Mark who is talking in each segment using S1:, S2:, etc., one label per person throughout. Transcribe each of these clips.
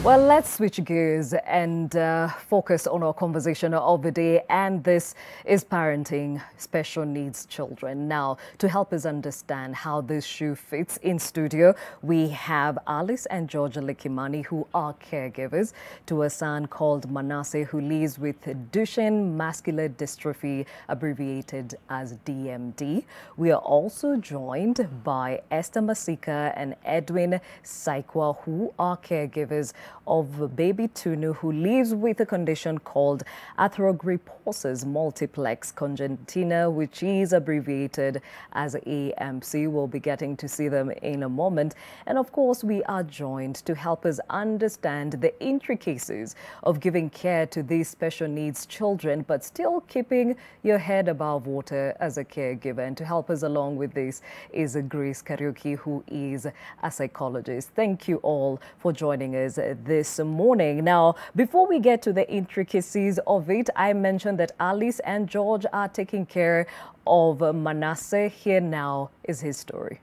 S1: Well, let's switch gears and focus on our conversation of the day. And this is parenting special needs children. Now, to help us understand how this shoe fits, in studio, we have Alice and George Likimani, who are caregivers to a son called Manasseh, who lives with Duchenne muscular dystrophy, abbreviated as DMD. We are also joined by Esther Masika and Edwin Saikwa, who are caregivers of baby Tunu, who lives with a condition called arthrogryposis multiplex congenita, which is abbreviated as AMC. We'll be getting to see them in a moment. And of course, we are joined to help us understand the intricacies of giving care to these special needs children, but still keeping your head above water as a caregiver. And to help us along with this is Grace Kariuki, who is a psychologist. Thank you all for joining us this morning. Now, before we get to the intricacies of it, I mentioned that Alice and George are taking care of Manasseh. Here now is his story.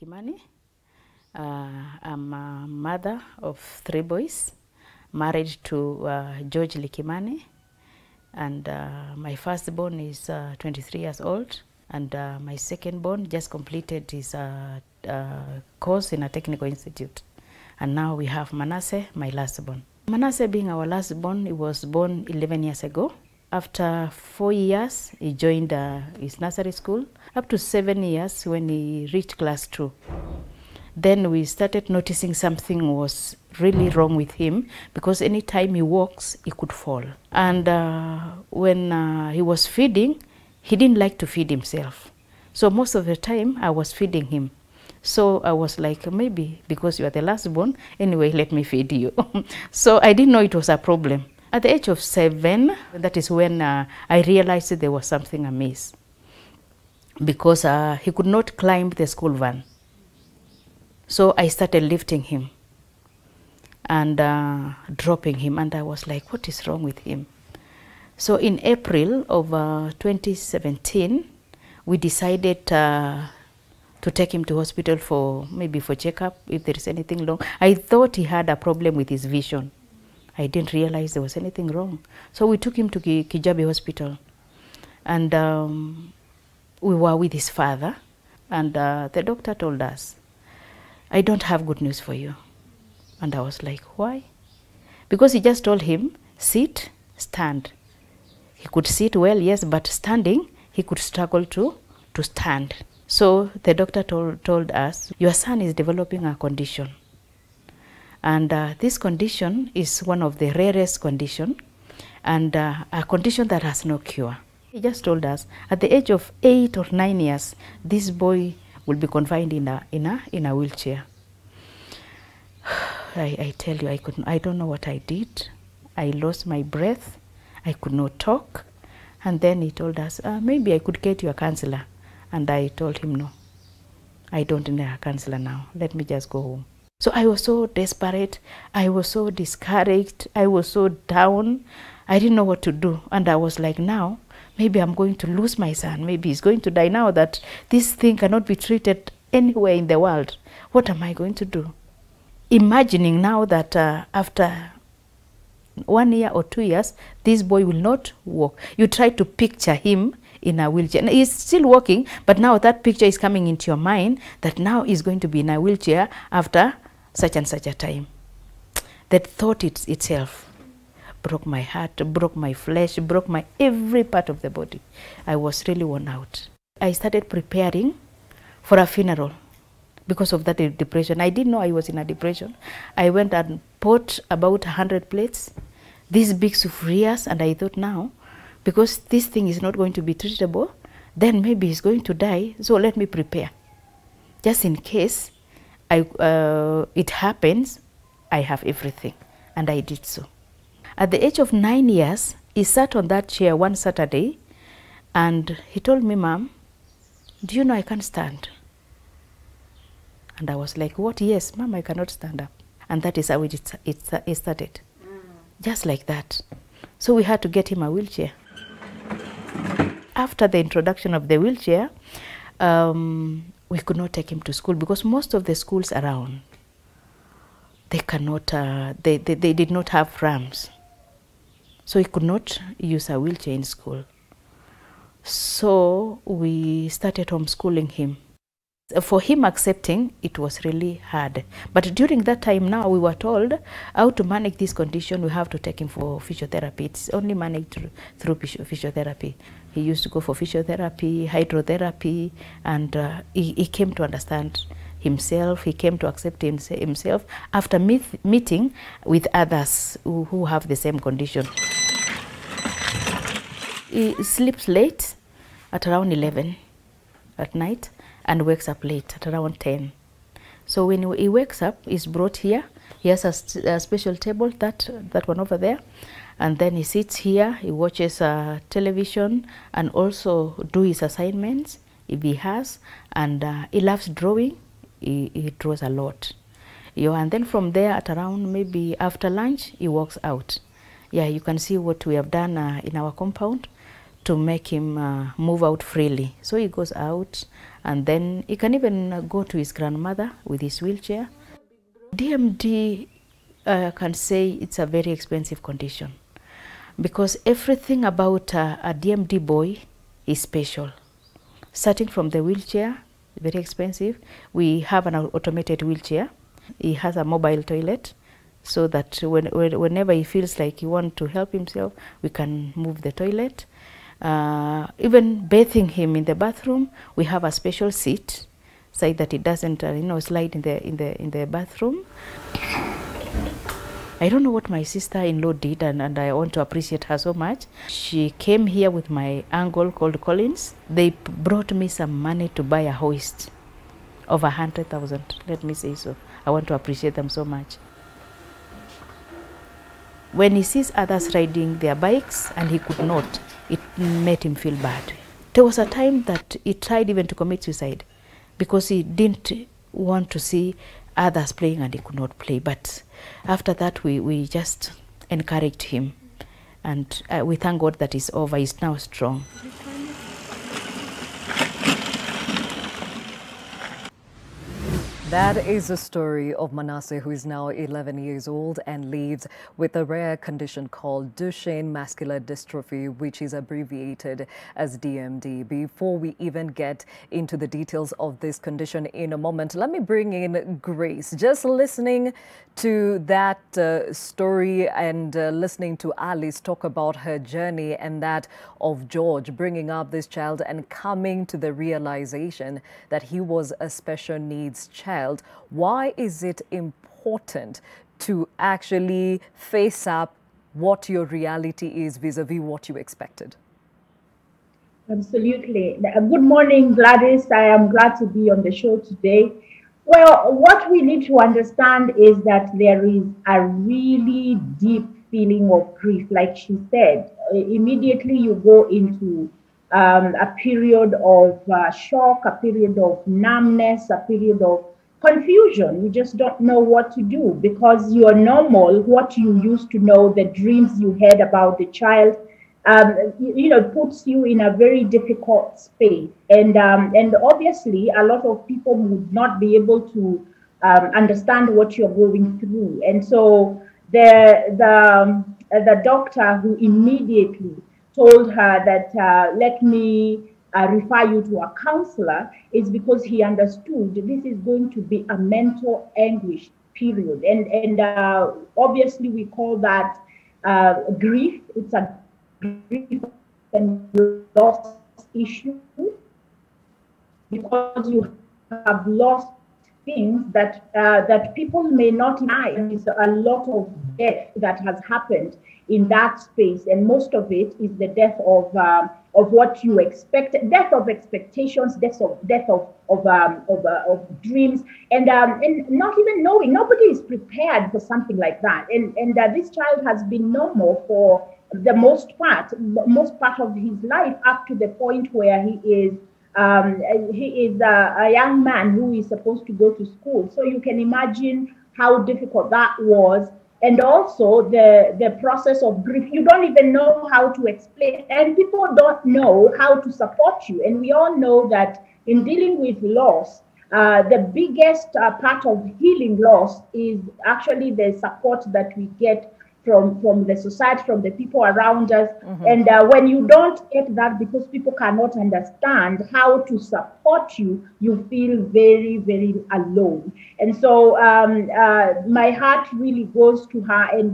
S2: Kimani. I'm a mother of 3 boys, married to George Likimani, and my firstborn is 23 years old, and my secondborn just completed his course in a technical institute. And now we have Manasseh, my lastborn. Manasseh being our lastborn, he was born 11 years ago. After 4 years, he joined his nursery school, up to 7 years when he reached class 2. Then we started noticing something was really wrong with him, because anytime he walks, he could fall. And when he was feeding, he didn't like to feed himself. So most of the time, I was feeding him. So I was like, maybe because you are the lastborn, anyway, let me feed you. So I didn't know it was a problem. At the age of 7, that is when I realized that there was something amiss, because he could not climb the school van. So I started lifting him and dropping him, and I was like, what is wrong with him? So in April of 2017, we decided to take him to hospital for checkup, if there is anything wrong. I thought he had a problem with his vision. I didn't realize there was anything wrong. So we took him to Kijabe Hospital, and we were with his father, and the doctor told us, I don't have good news for you. And I was like, why? Because he just told him, sit, stand. He could sit well, yes, but standing, he could struggle to stand. So the doctor told us, your son is developing a condition. And this condition is one of the rarest conditions, and a condition that has no cure. He just told us, at the age of 8 or 9 years, this boy will be confined in a wheelchair. I tell you, I don't know what I did. I lost my breath. I could not talk. And then he told us, maybe I could get you a counselor. And I told him, no, I don't need a counselor now. Let me just go home. So I was so desperate. I was so discouraged. I was so down. I didn't know what to do. And I was like, now, maybe I'm going to lose my son. Maybe he's going to die now that this thing cannot be treated anywhere in the world. What am I going to do? Imagining now that after 1 year or 2 years, this boy will not walk. You try to picture him in a wheelchair. And he's still walking, but now that picture is coming into your mind that now he's going to be in a wheelchair after such and such a time. That thought itself broke my heart, broke my flesh, broke my every part of the body. I was really worn out. I started preparing for a funeral because of that depression. I didn't know I was in a depression. I went and bought about 100 plates, these big sufrias, and I thought now, because this thing is not going to be treatable, then maybe he's going to die, so let me prepare. Just in case it happens, I have everything, and I did so. At the age of 9 years, he sat on that chair one Saturday, and he told me, Mom, do you know I can't stand? And I was like, what? Yes, Mom, I cannot stand up. And that is how it started. Just like that. So we had to get him a wheelchair. After the introduction of the wheelchair, we could not take him to school because most of the schools around, they cannot, they did not have ramps. So he could not use a wheelchair in school. So we started homeschooling him. For him accepting, it was really hard. But during that time now, we were told how to manage this condition. We have to take him for physiotherapy. It's only managed through physiotherapy. He used to go for physiotherapy, hydrotherapy, and he came to understand himself. He came to accept himself after meeting with others who have the same condition. He sleeps late at around 11 at night and wakes up late at around 10. So when he wakes up, he's brought here. He has a special table, that one over there. And then he sits here, he watches television and also do his assignments if he has. And he loves drawing. He draws a lot. And then from there at around maybe after lunch, he walks out. Yeah, you can see what we have done in our compound to make him move out freely. So he goes out and then he can even go to his grandmother with his wheelchair. DMD, I can say it's a very expensive condition because everything about a DMD boy is special. Starting from the wheelchair, very expensive. We have an automated wheelchair. He has a mobile toilet so that whenever he feels like he wants to help himself, we can move the toilet. Even bathing him in the bathroom, we have a special seat so that he doesn't, slide in the bathroom. I don't know what my sister-in-law did, and I want to appreciate her so much. She came here with my uncle called Collins. They brought me some money to buy a hoist of 100,000. Let me say so. I want to appreciate them so much. When he sees others riding their bikes and he could not, it made him feel bad. There was a time that he tried even to commit suicide because he didn't want to see others playing and he could not play. But after that, we just encouraged him. And we thank God that it's over. He's now strong.
S1: That is the story of Manasseh, who is now 11 years old and lives with a rare condition called Duchenne muscular dystrophy, which is abbreviated as DMD. Before we even get into the details of this condition in a moment, let me bring in Grace. Just listening to that story and listening to Alice talk about her journey and that of George bringing up this child and coming to the realization that he was a special needs child. Why is it important to actually face up what your reality is vis-a-vis what you expected?
S3: Absolutely. Good morning, Gladys. I am glad to be on the show today. Well, what we need to understand is that there is a really deep feeling of grief. Like she said, immediately you go into a period of shock, a period of numbness, a period of confusion. You just don't know what to do because your normal, what you used to know, the dreams you had about the child, puts you in a very difficult space. And obviously, a lot of people would not be able to understand what you're going through. And so the doctor who immediately told her that let me refer you to a counselor is because he understood this is going to be a mental anguish period. And obviously, we call that grief. It's a grief and loss issue because you have lost things that people may not deny. There's a lot of death that has happened in that space, and most of it is the death of what you expect, death of expectations, death of dreams, and not even knowing. Nobody is prepared for something like that, and this child has been normal for the most part of his life up to the point where he is he is a young man who is supposed to go to school. So you can imagine how difficult that was. And also the process of grief, you don't even know how to explain, and people don't know how to support you. And we all know that in dealing with loss, the biggest part of healing loss is actually the support that we get from the society, from the people around us. And when you don't get that, because people cannot understand how to support you, you feel very, very alone. And so my heart really goes to her, and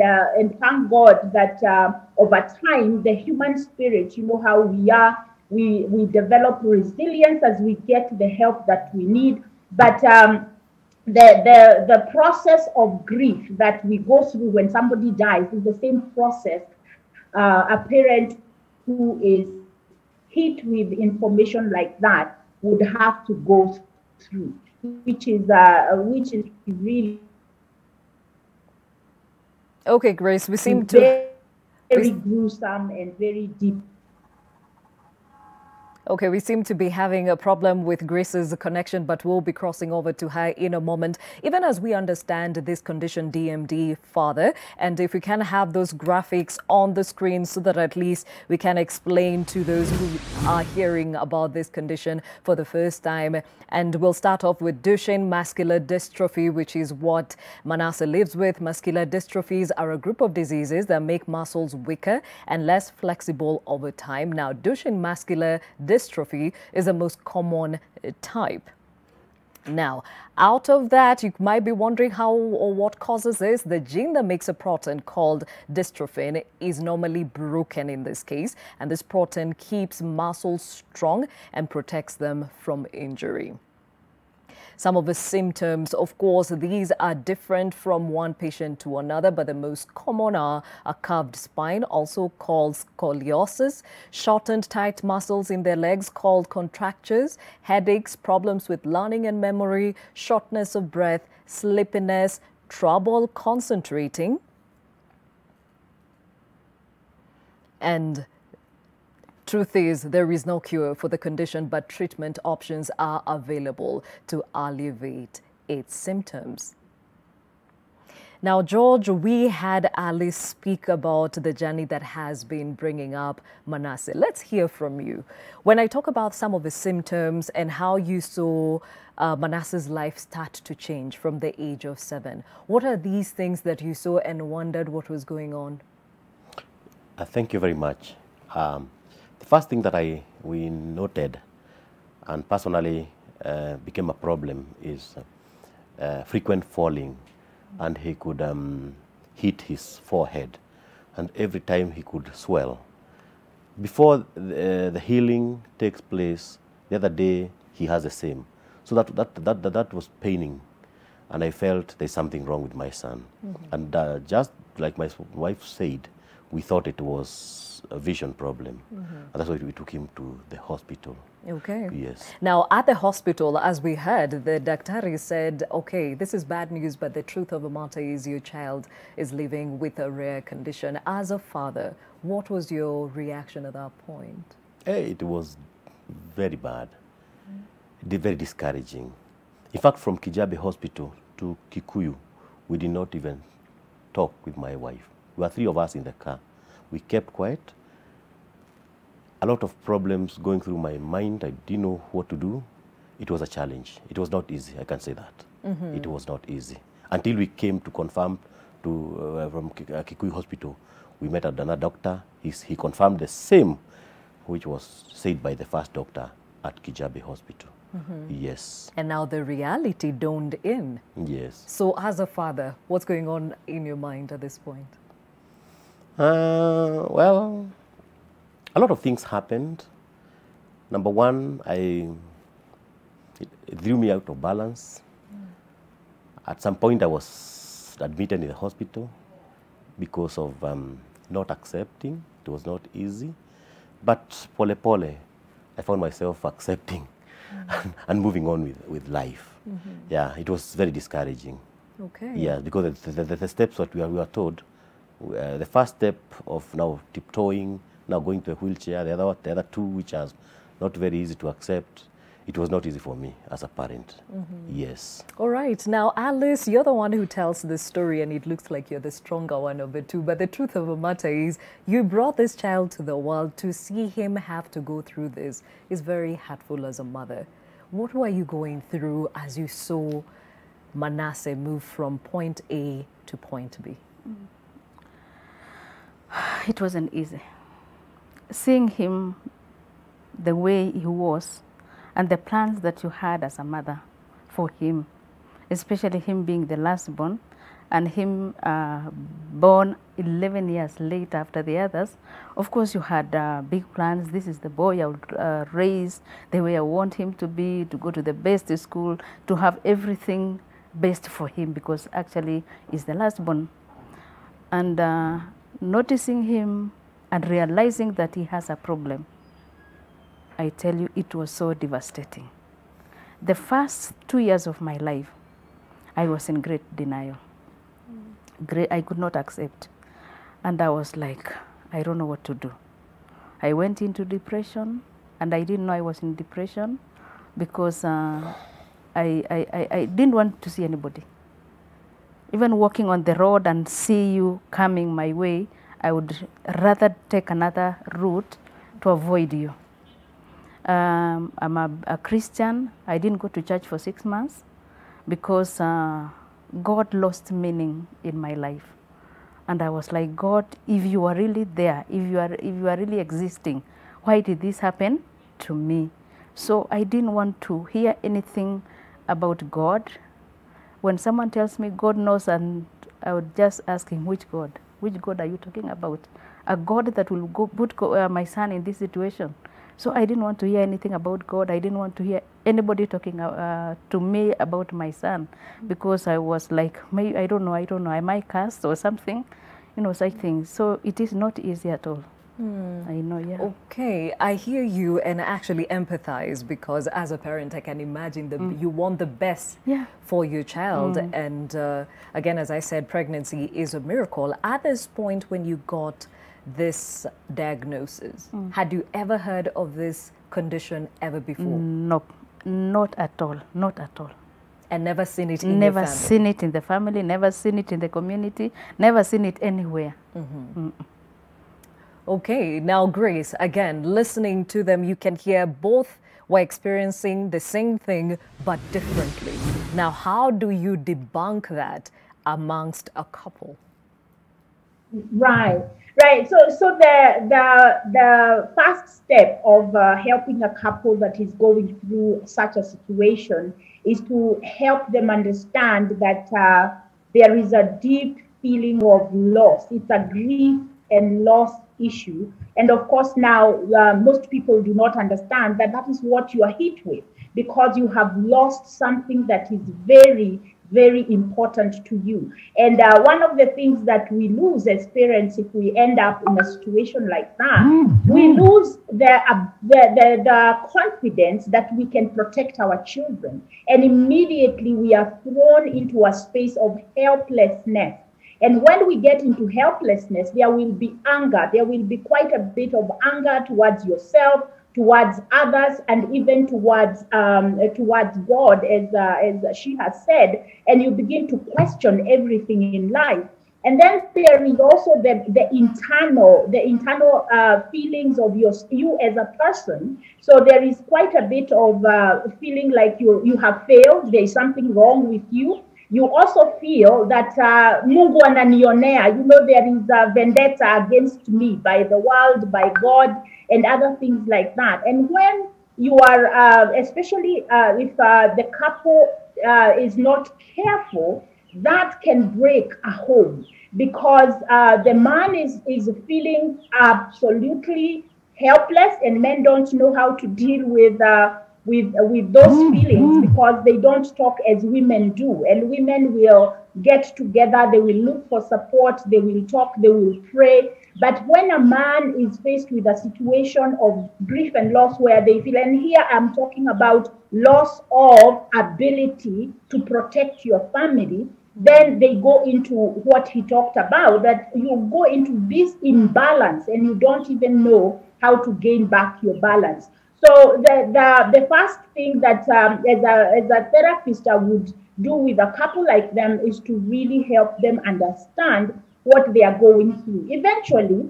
S3: thank God that over time, the human spirit, you know how we are, we develop resilience as we get the help that we need. But the process of grief that we go through when somebody dies is the same process a parent who is hit with information like that would have to go through, which is really
S1: Okay, Grace, we seem to
S3: very gruesome and very deep.
S1: Okay, we seem to be having a problem with Grace's connection, but we'll be crossing over to her in a moment. Even as we understand this condition, DMD, Father, and if we can have those graphics on the screen so that at least we can explain to those who are hearing about this condition for the first time. And we'll start off with Duchenne muscular dystrophy, which is what Manasseh lives with. Muscular dystrophies are a group of diseases that make muscles weaker and less flexible over time. Now, Duchenne muscular dystrophy is the most common type. Now, out of that, you might be wondering how or what causes this. The gene that makes a protein called dystrophin is normally broken in this case, and this protein keeps muscles strong and protects them from injury. Some of the symptoms, of course, these are different from one patient to another, but the most common are a curved spine, also called scoliosis, shortened tight muscles in their legs called contractures, headaches, problems with learning and memory, shortness of breath, sleepiness, trouble concentrating, and truth is, there is no cure for the condition, but treatment options are available to alleviate its symptoms. Now, George, we had Alice speak about the journey that has been bringing up Manasseh. Let's hear from you. When I talk about some of the symptoms and how you saw Manasseh's life start to change from the age of 7, what are these things that you saw and wondered what was going on?
S4: Thank you very much. The first thing that we noted and personally became a problem is frequent falling, and he could hit his forehead, and every time he could swell. Before the healing takes place, the other day he has the same. So that was paining, and I felt there's something wrong with my son. And just like my wife said, we thought it was a vision problem. And that's why we took him to the hospital.
S1: Okay.
S4: Yes.
S1: Now, at the hospital, as we heard, the doctor said, okay, this is bad news, but the truth of the matter is your child is living with a rare condition. As a father, what was your reaction at that point?
S4: It was very bad, very discouraging. In fact, from Kijabe Hospital to Kikuyu, we did not even talk with my wife. We were 3 of us in the car. We kept quiet. A lot of problems going through my mind. I didn't know what to do. It was a challenge. It was not easy, I can say that. It was not easy. Until we came to confirm from Kikuyu Hospital, we met another doctor. He confirmed the same, which was said by the first doctor at Kijabe Hospital. Yes.
S1: And now the reality dawned in.
S4: Yes.
S1: So as a father, what's going on in your mind at this point?
S4: Well, a lot of things happened. Number one, it threw me out of balance. At some point, I was admitted in the hospital because of not accepting. It was not easy. But pole pole, I found myself accepting and moving on with life. Yeah, it was very discouraging.
S1: Okay.
S4: Yeah, because the steps that we were told, the first step of now tiptoeing, now going to a wheelchair, the other two which are not very easy to accept, it was not easy for me as a parent. Yes.
S1: All right. Now, Alice, you're the one who tells this story, and it looks like you're the stronger one of the two. But the truth of the matter is, you brought this child to the world. To see him have to go through this is very hurtful as a mother. What were you going through as you saw Manasseh move from point A to point B?
S2: It wasn't easy. Seeing him the way he was, and the plans that you had as a mother for him, especially him being the last born, and him born 11 years later after the others. Of course, you had big plans. This is the boy I would raise the way I want him to be, to go to the best school, to have everything best for him, because actually he's the last born. And noticing him and realizing that he has a problem, I tell you, it was so devastating. The first 2 years of my life, I was in great denial. I could not accept. And I was like, I don't know what to do. I went into depression, and I didn't know I was in depression because I didn't want to see anybody. Even walking on the road and see you coming my way, I would rather take another route to avoid you. I'm a Christian. I didn't go to church for 6 months because God lost meaning in my life. And I was like, God, if you are really there, if you are really existing, why did this happen to me? So I didn't want to hear anything about God. When someone tells me God knows, and I would just ask him, which God? Which God are you talking about? A God that will put my son in this situation. So I didn't want to hear anything about God. I didn't want to hear anybody talking to me about my son, because I was like, I don't know, am I cursed or something? You know, such things. So it is not easy at all. I know, yeah.
S1: Okay, I hear you and actually empathize, because as a parent, I can imagine that you want the best for your child. And again, as I said, pregnancy is a miracle. At this point, when you got this diagnosis, had you ever heard of this condition ever before?
S2: Nope, not at all, not at all.
S1: And never seen it in your family?
S2: Never seen it in the family, never seen it in the community, never seen it anywhere.
S1: Okay, now Grace, again, listening to them, you can hear both were experiencing the same thing, but differently. Now, how do you debunk that amongst a couple?
S3: Right. So the first step of helping a couple that is going through such a situation is to help them understand that there is a deep feeling of loss. It's a grief and loss issue. And of course, now most people do not understand that that is what you are hit with, because you have lost something that is very, very important to you. And one of the things that we lose as parents, if we end up in a situation like that, we lose the confidence that we can protect our children. And immediately we are thrown into a space of helplessness. And when we get into helplessness, there will be anger. There will be quite a bit of anger towards yourself, towards others, and even towards God, as she has said. And you begin to question everything in life. And then there is also the internal feelings of you as a person. So there is quite a bit of feeling like you have failed. There is something wrong with you. You also feel that Mungu ananionea, there is a vendetta against me by the world, by God, and other things like that. And when you are, especially if the couple is not careful, that can break a home, because the man is feeling absolutely helpless, and men don't know how to deal with those feelings, because they don't talk as women do. And women will get together, they will look for support, they will talk, they will pray. But when a man is faced with a situation of grief and loss where they feel, and here I'm talking about loss of ability to protect your family, then they go into what he talked about, that you go into this imbalance and you don't even know how to gain back your balance. So the first thing that as a therapist I would do with a couple like them is to really help them understand what they are going through. Eventually,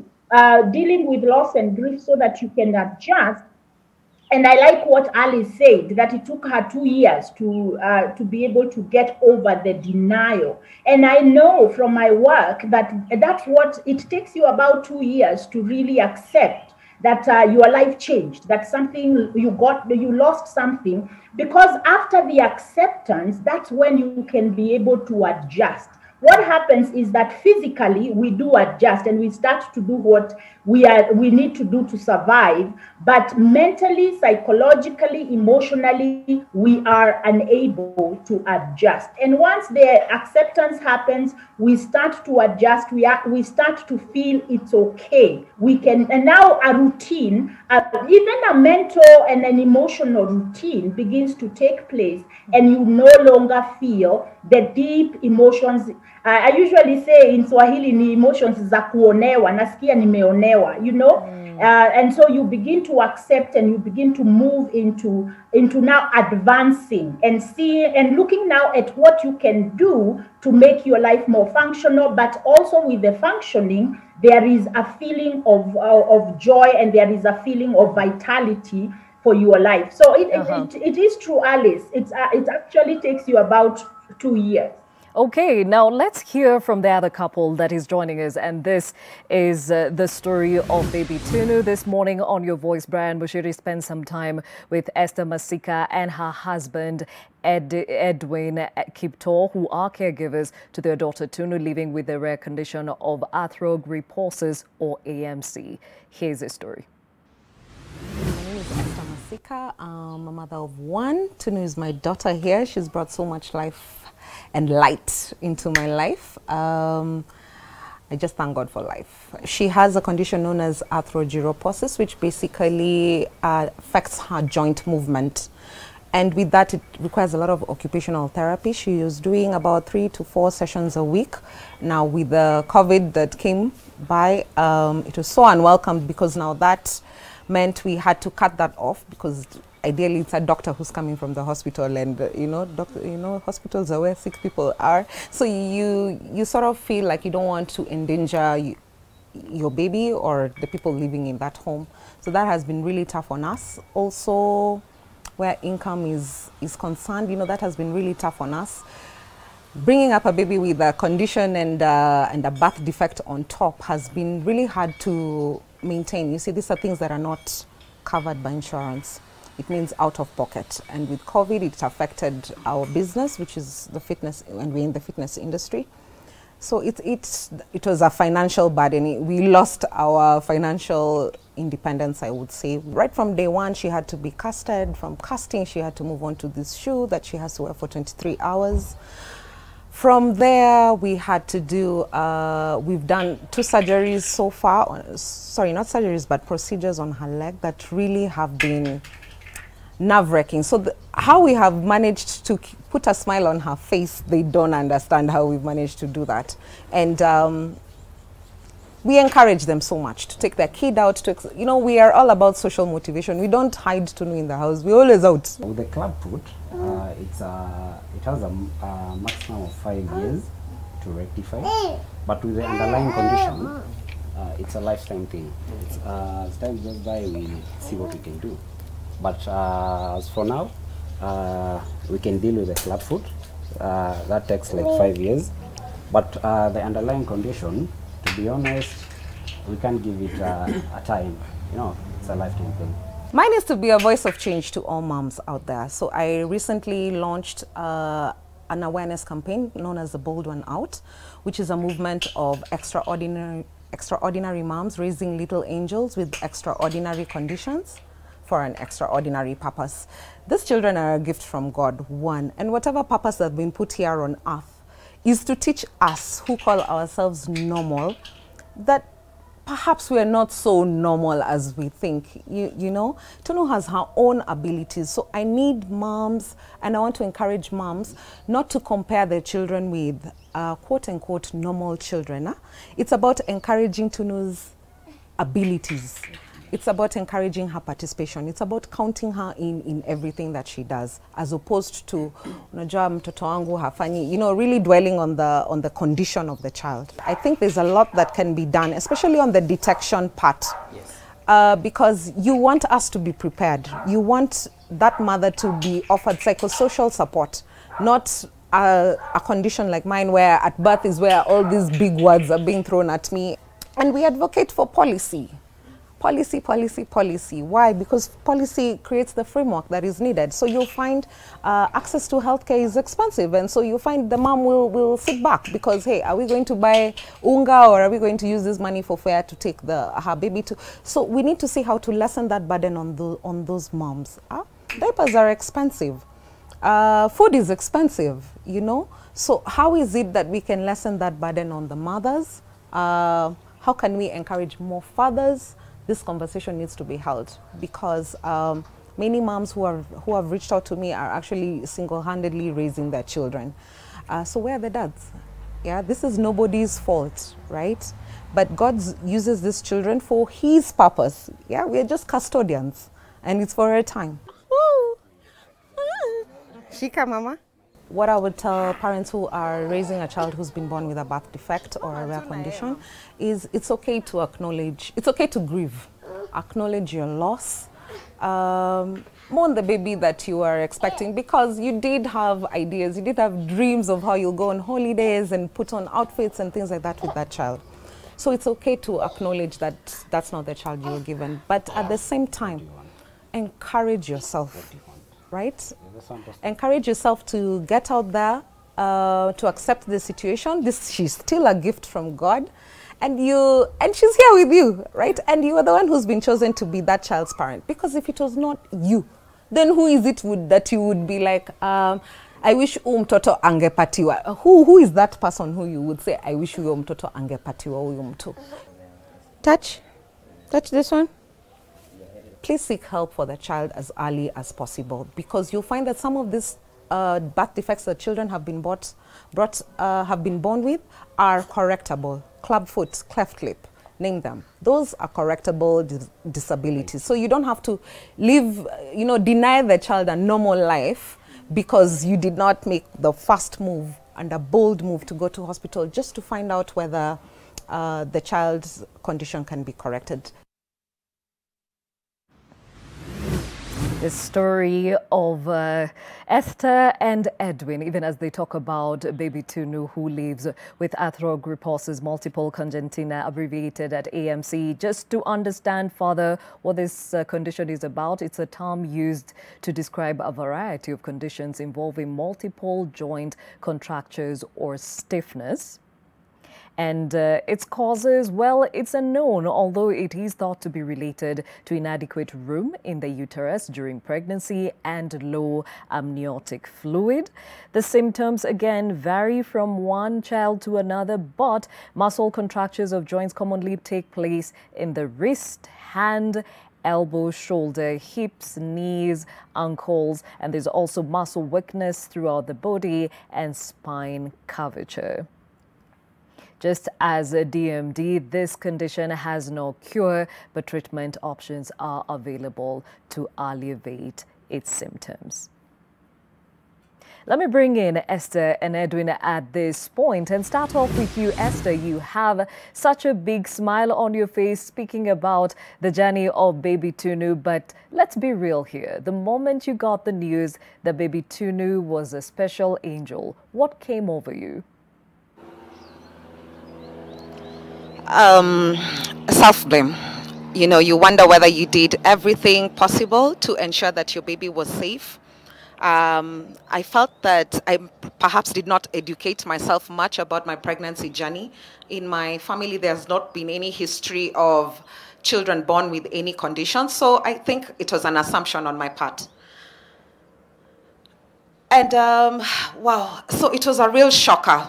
S3: dealing with loss and grief so that you can adjust. And I like what Alice said, that it took her 2 years to be able to get over the denial. And I know from my work that that's what it takes you, about 2 years to really accept that your life changed, that something you lost something. Because after the acceptance, that's when you can be able to adjust. What happens is that physically we do adjust and we start to do what we need to do to survive, but mentally, psychologically, emotionally, we are unable to adjust. And once the acceptance happens, we start to adjust. We start to feel it's okay. We can, and now a routine, even a mental and an emotional routine begins to take place, and you no longer feel the deep emotions. I usually say in Swahili ni emotions za kuonewa, nasikia nimeonewa, you know. And so you begin to accept and you begin to move into now advancing and seeing and looking now at what you can do to make your life more functional. But also with the functioning, there is a feeling of joy, and there is a feeling of vitality for your life. So it is true, Alice. It actually takes you about 2 years.
S1: Okay, now let's hear from the other couple that is joining us. And this is the story of baby Tunu. This morning on Your Voice, Brian Bushiri spent some time with Esther Masika and her husband, Edwin Kiptor, who are caregivers to their daughter Tunu, living with the rare condition of arthrogryposis, or AMC. Here's the story.
S5: My name is Esther Masika. I'm a mother of one. Tunu is my daughter here. She's brought so much life and light into my life. I just thank God for life. She has a condition known as arthrogryposis, which basically affects her joint movement. And with that, it requires a lot of occupational therapy. She is doing about 3 to 4 sessions a week. Now, with the COVID that came by, it was so unwelcome, because now that meant we had to cut that off, because ideally it's a doctor who's coming from the hospital, and hospitals are where sick people are. So you sort of feel like you don't want to endanger your baby or the people living in that home. So that has been really tough on us. Also, where income is concerned, that has been really tough on us. Bringing up a baby with a condition and a birth defect on top has been really hard to maintain. You see, these are things that are not covered by insurance. It means out of pocket. And with COVID, it affected our business, which is the fitness, and we're in the fitness industry. So it was a financial burden. We lost our financial independence, I would say. Right from day one, she had to be casted. From casting, she had to move on to this shoe that she has to wear for 23 hours. From there, we had to do, we've done 2 surgeries so far. Sorry, not surgeries, but procedures on her leg that really have been nerve-wracking. So how we have managed to put a smile on her face, they don't understand how we've managed to do that. And we encourage them so much to take their kid out. We are all about social motivation. We don't hide Tunu in the house. We're always out.
S6: With the club foot, it has a maximum of 5 years to rectify. But with the underlying condition, it's a lifetime thing. As time goes by, we see what we can do. But as for now, we can deal with the club foot. That takes like 5 years. But the underlying condition, to be honest, we can't give it a time. It's a lifetime thing.
S5: Mine is to be a voice of change to all moms out there. So I recently launched an awareness campaign known as the Bold One Out, which is a movement of extraordinary moms raising little angels with extraordinary conditions for an extraordinary purpose. These children are a gift from God, one, and whatever purpose that's been put here on earth is to teach us who call ourselves normal that perhaps we are not so normal as we think. Tunu has her own abilities. So I need moms, and I want to encourage moms not to compare their children with quote-unquote normal children. It's about encouraging Tunu's abilities. it's about encouraging her participation. It's about counting her in everything that she does, as opposed to, unajua mtoto wangu hafanyi, really dwelling on the condition of the child. I think there's a lot that can be done, especially on the detection part. Yes. Because you want us to be prepared. You want that mother to be offered psychosocial support, not a condition like mine where at birth is where all these big words are being thrown at me. And we advocate for policy. Policy, policy, policy. Why? Because policy creates the framework that is needed. So you'll find access to healthcare is expensive, and so you find the mom will sit back because, hey, are we going to buy unga, or are we going to use this money for fare to take her baby to? So we need to see how to lessen that burden on those moms. Diapers are expensive. Food is expensive, So how is it that we can lessen that burden on the mothers? How can we encourage more fathers? This conversation needs to be held because many moms who have reached out to me are actually single-handedly raising their children. So where are the dads? Yeah, this is nobody's fault, right? But God uses these children for His purpose. Yeah, we are just custodians, and it's for a time. Woo! Shika, mama. What I would tell parents who are raising a child who's been born with a birth defect or a rare condition is it's okay to acknowledge, it's okay to grieve. Acknowledge your loss. Mourn the baby that you are expecting, because you did have ideas, you did have dreams of how you'll go on holidays and put on outfits and things like that with that child. So it's okay to acknowledge that that's not the child you were given. But at the same time, encourage yourself. Right? Encourage yourself to get out there, to accept the situation. She's still a gift from God, and she's here with you, right? And you are the one who's been chosen to be that child's parent. Because if it was not you, then who is it that you would be like, I wish mtoto angepatiwa? Who is that person who you would say, I wish mtoto angepatiwa mtu? Touch this one. Please seek help for the child as early as possible, because you'll find that some of these birth defects that children have been born with are correctable. Clubfoot, cleft lip, name them. Those are correctable disabilities. So you don't have to deny the child a normal life because you did not make the first move and a bold move to go to hospital just to find out whether the child's condition can be corrected.
S1: The story of Esther and Edwin, even as they talk about baby Tunu, who lives with arthrogryposis multiple congenita, abbreviated at AMC. Just to understand further what this condition is about, it's a term used to describe a variety of conditions involving multiple joint contractures or stiffness. And its causes, well, it's unknown, although it is thought to be related to inadequate room in the uterus during pregnancy and low amniotic fluid. The symptoms, again, vary from one child to another, but muscle contractures of joints commonly take place in the wrist, hand, elbow, shoulder, hips, knees, ankles, and there's also muscle weakness throughout the body and spine curvature. Just as a DMD, this condition has no cure, but treatment options are available to alleviate its symptoms. Let me bring in Esther and Edwin at this point and start off with you, Esther. You have such a big smile on your face speaking about the journey of baby Tunu, but let's be real here. The moment you got the news that baby Tunu was a special angel, what came over you?
S5: Self-blame. You wonder whether you did everything possible to ensure that your baby was safe. I felt that I perhaps did not educate myself much about my pregnancy journey. In my family, there's not been any history of children born with any condition, so I think it was an assumption on my part. And wow, so it was a real shocker.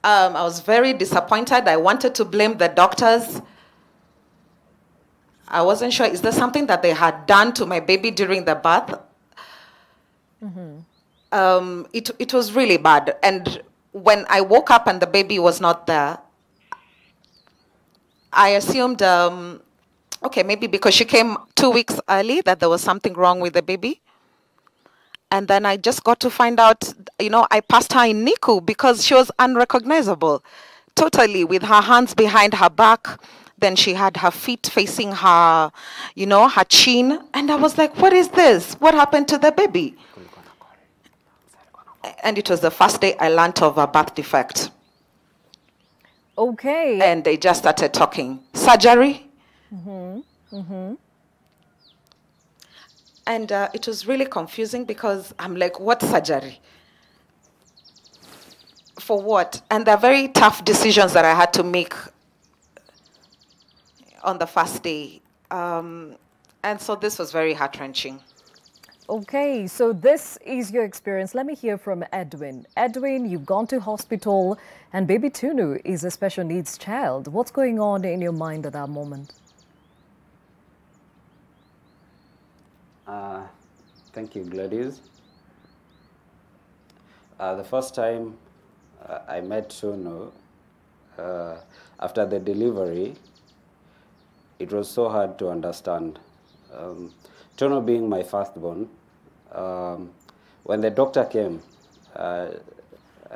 S5: I was very disappointed. I wanted to blame the doctors. I wasn't sure, is there something that they had done to my baby during the birth? Mm-hmm. It was really bad. And when I woke up and the baby was not there, I assumed, okay, maybe because she came 2 weeks early, that there was something wrong with the baby. And then I just got to find out, you know, I passed her in NICU because she was unrecognizable, totally, with her hands behind her back. Then she had her feet facing her, you know, her chin. And I was like, what is this? What happened to the baby? And it was the first day I learned of a birth defect.
S1: Okay.
S5: And they just started talking. Surgery? And it was really confusing because I'm like, what surgery? For what? And they're very tough decisions that I had to make on the first day. And so this was very heart-wrenching.
S1: Okay, so this is your experience. Let me hear from Edwin. Edwin, you've gone to hospital and baby Tunu is a special needs child. What's going on in your mind at that moment?
S6: Thank you, Gladys. The first time I met Tunu, after the delivery, it was so hard to understand. Tunu being my firstborn, when the doctor came, I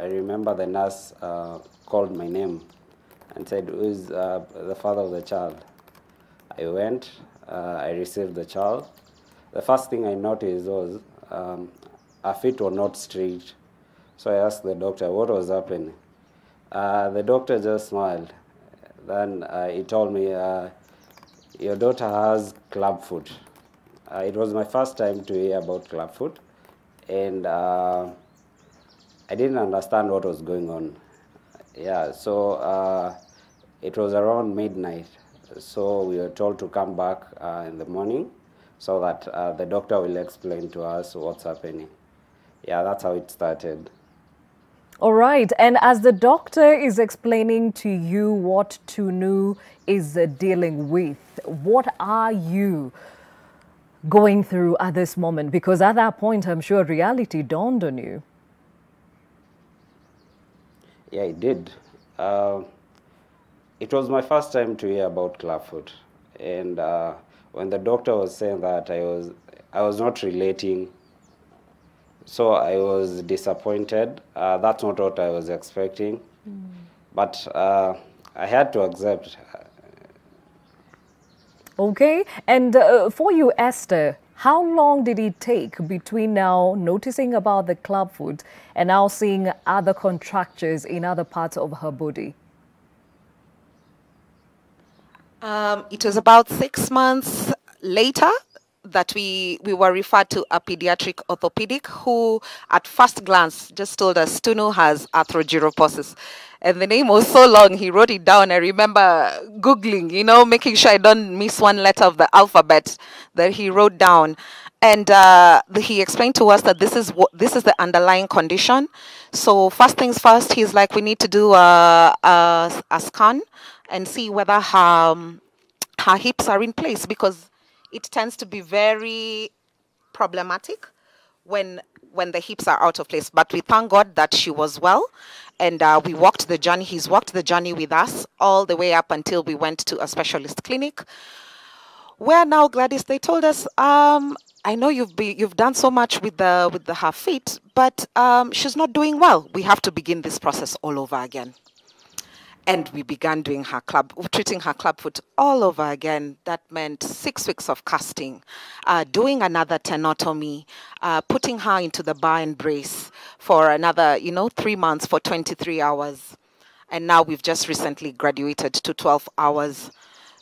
S6: remember the nurse called my name and said, "Who is the father of the child?" I went, I received the child. The first thing I noticed was her feet were not straight. So I asked the doctor what was happening. The doctor just smiled. Then he told me, your daughter has clubfoot. It was my first time to hear about clubfoot, and I didn't understand what was going on. Yeah, so it was around midnight. So we were told to come back in the morning so that the doctor will explain to us what's happening. Yeah, that's how it started.
S1: All right. And as the doctor is explaining to you what Tunu is dealing with, what are you going through at this moment? Because at that point, I'm sure reality dawned on you.
S6: Yeah, it did. It was my first time to hear about clubfoot. And when the doctor was saying that, I was not relating. So I was disappointed. That's not what I was expecting. But I had to accept.
S1: Okay. And for you, Esther, how long did it take between now noticing about the clubfoot and now seeing other contractures in other parts of her body?
S5: It was about 6 months later that we were referred to a pediatric orthopedic who at first glance just told us Tunu has arthrogyroposis. And the name was so long, he wrote it down. I remember Googling, you know, making sure I don't miss one letter of the alphabet that he wrote down. And he explained to us that this is the underlying condition. So first things first, he's like, we need to do a scan and see whether her hips are in place, because it tends to be very problematic when the hips are out of place. But we thank God that she was well, and we walked the journey. He's walked the journey with us all the way up until we went to a specialist clinic. Where now, Gladys, they told us, I know you've done so much with her feet, but she's not doing well. We have to begin this process all over again. And we began doing treating her clubfoot all over again. That meant 6 weeks of casting, doing another tenotomy, putting her into the bar and brace for another, 3 months for 23 hours. And now we've just recently graduated to 12 hours.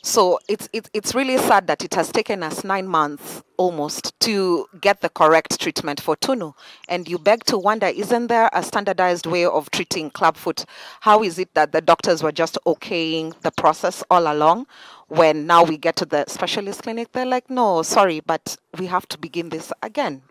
S5: So it's really sad that it has taken us 9 months almost to get the correct treatment for Tunu. And you beg to wonder, isn't there a standardized way of treating clubfoot? How is it that the doctors were just okaying the process all along? When now we get to the specialist clinic, they're like, no, sorry, but we have to begin this again.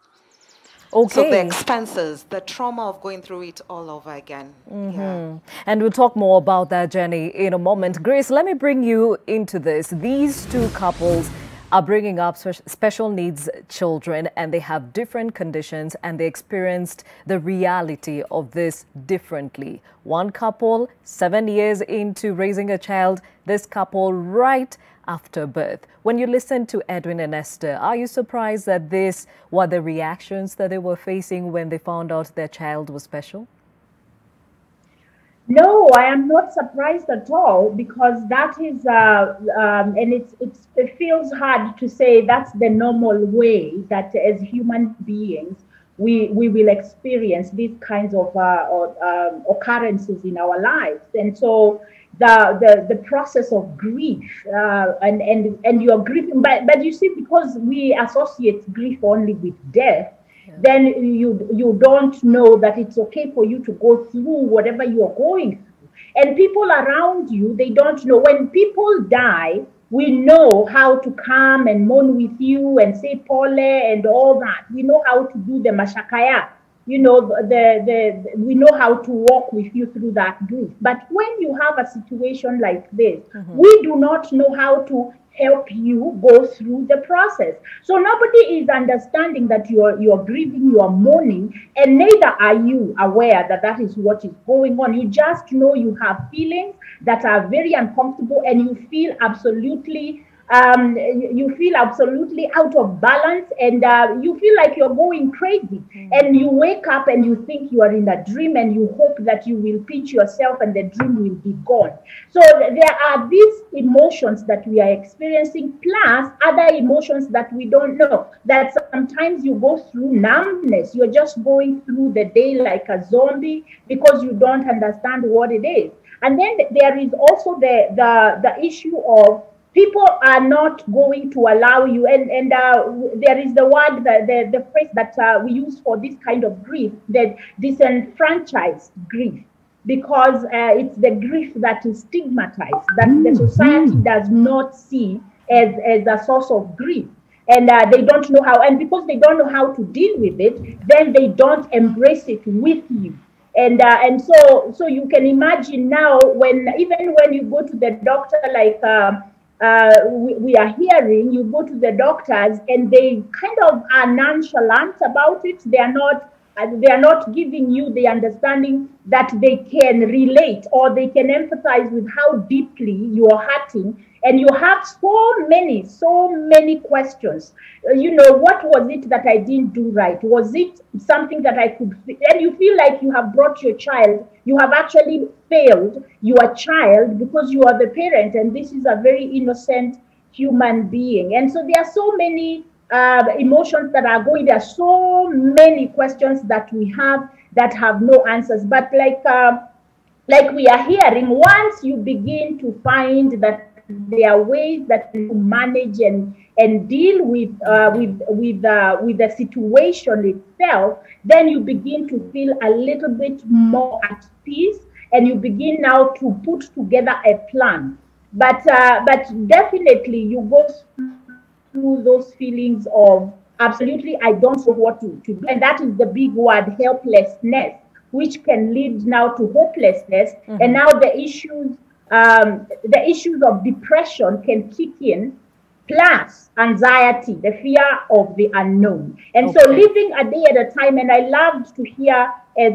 S1: Okay.
S5: So the expenses, the trauma of going through it all over again. Yeah.
S1: And we'll talk more about that journey in a moment. Grace, let me bring you into this. These two couples are bringing up special needs children, and they have different conditions, and they experienced the reality of this differently. One couple 7 years into raising a child, this couple right after birth. When you listen to Edwin and Esther, are you surprised that these were the reactions that they were facing when they found out their child was special?
S3: No, I am not surprised at all, because that is, and it feels hard to say that's the normal way that as human beings we will experience these kinds of occurrences in our lives. And so the process of grief and you're grieving, but you see, because we associate grief only with death, then you don't know that it's okay for you to go through whatever you're going through. And people around you, they don't know. When people die, we know how to come and mourn with you and say pole and all that. We know how to do the mashakaya. You know, we know how to walk with you through that grief. But when you have a situation like this, we do not know how to help you go through the process. So nobody is understanding that you're grieving, you're mourning, and neither are you aware that that is what is going on. You just know you have feelings that are very uncomfortable, and you feel absolutely out of balance, and you feel like you're going crazy. And you wake up and you think you are in a dream, and you hope that you will pinch yourself and the dream will be gone. So there are these emotions that we are experiencing, plus other emotions that we don't know, that sometimes you go through numbness. You're just going through the day like a zombie because you don't understand what it is. And then there is also the issue of people are not going to allow you, and there is the word, the phrase that we use for this kind of grief, that disenfranchised grief, because it's the grief that is stigmatized, that the society does not see as a source of grief. And they don't know how, and because they don't know how to deal with it, then they don't embrace it with you. And so you can imagine now, even when you go to the doctor, like we are hearing, you go to the doctors and they kind of are nonchalant about it. They are not giving you the understanding that they can relate or they can empathize with how deeply you are hurting. And you have so many questions. What was it that I didn't do right? Was it something that I could? And you feel like you have brought your child. You have actually failed your child because you are the parent, and this is a very innocent human being. And so there are so many emotions that are going. There are so many questions that we have that have no answers. But like we are hearing, once you begin to find that there are ways that you manage and deal with the situation itself, then you begin to feel a little bit more at peace, and you begin now to put together a plan. But definitely you go through those feelings of absolutely I don't know what to do, and that is the big word, helplessness, which can lead now to hopelessness, and now the issues of depression can kick in, plus anxiety, the fear of the unknown. And so living a day at a time, and I loved to hear as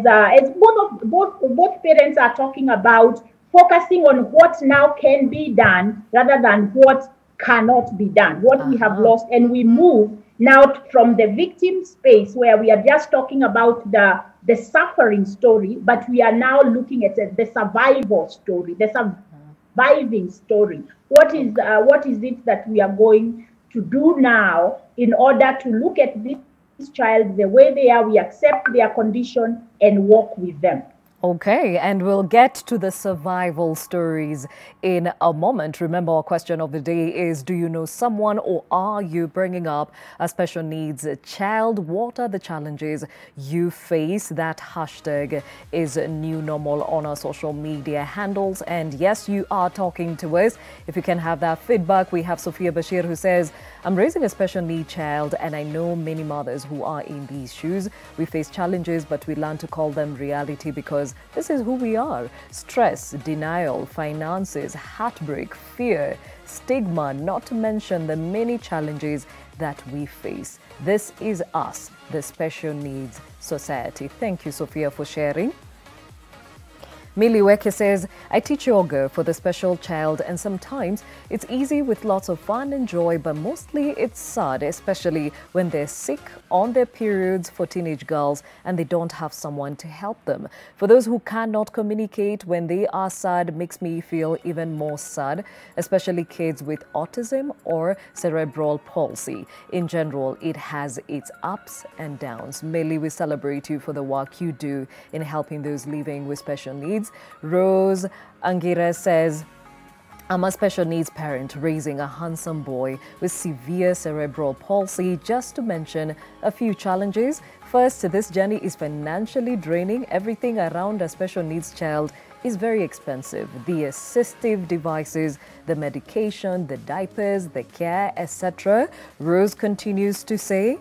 S3: both parents are talking about focusing on what now can be done rather than what cannot be done, what we have lost. And we move now from the victim space where we are just talking about the suffering story, but we are now looking at the survival story, the surviving story. What is it that we are going to do now in order to look at this child the way they are, we accept their condition and walk with them?
S1: Okay, and we'll get to the survival stories in a moment. Remember, our question of the day is, do you know someone, or are you bringing up a special needs child? What are the challenges you face? That hashtag is new normal on our social media handles. And yes, you are talking to us. If you can have that feedback, we have Sophia Bashir, who says, I'm raising a special need child, and I know many mothers who are in these shoes. We face challenges, but we learn to call them reality because because this is who we are. Stress, denial, finances, heartbreak, fear, stigma, not to mention the many challenges that we face. This is us, the special needs society. Thank you, Sophia, for sharing. Miliweke says, I teach yoga for the special child, and sometimes it's easy with lots of fun and joy, but mostly it's sad, especially when they're sick, on their periods for teenage girls, and they don't have someone to help them. For those who cannot communicate when they are sad, makes me feel even more sad, especially kids with autism or cerebral palsy. In general, it has its ups and downs. Mili, we celebrate you for the work you do in helping those living with special needs. Rose Angira says, I'm a special needs parent raising a handsome boy with severe cerebral palsy, just to mention a few challenges. First, this journey is financially draining. Everything around a special needs child is very expensive. The assistive devices, the medication, the diapers, the care, etc. Rose continues to say,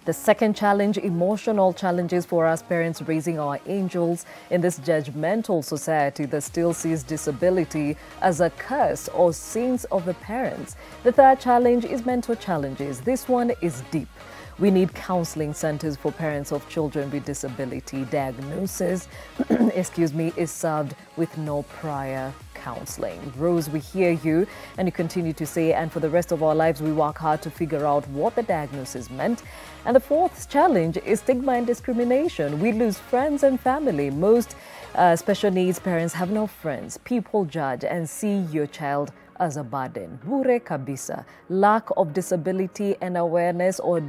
S1: the second challenge, emotional challenges for us parents raising our angels in this judgmental society that still sees disability as a curse or sins of the parents. The third challenge is mental challenges. This one is deep. We need counseling centers for parents of children with disability. Diagnosis, is served with no prior counseling. Rose, we hear you, and you continue to say, and for the rest of our lives, we work hard to figure out what the diagnosis meant. And the fourth challenge is stigma and discrimination. We lose friends and family. Most special needs parents have no friends. People judge and see your child as a burden. Bure kabisa. Lack of disability and awareness, or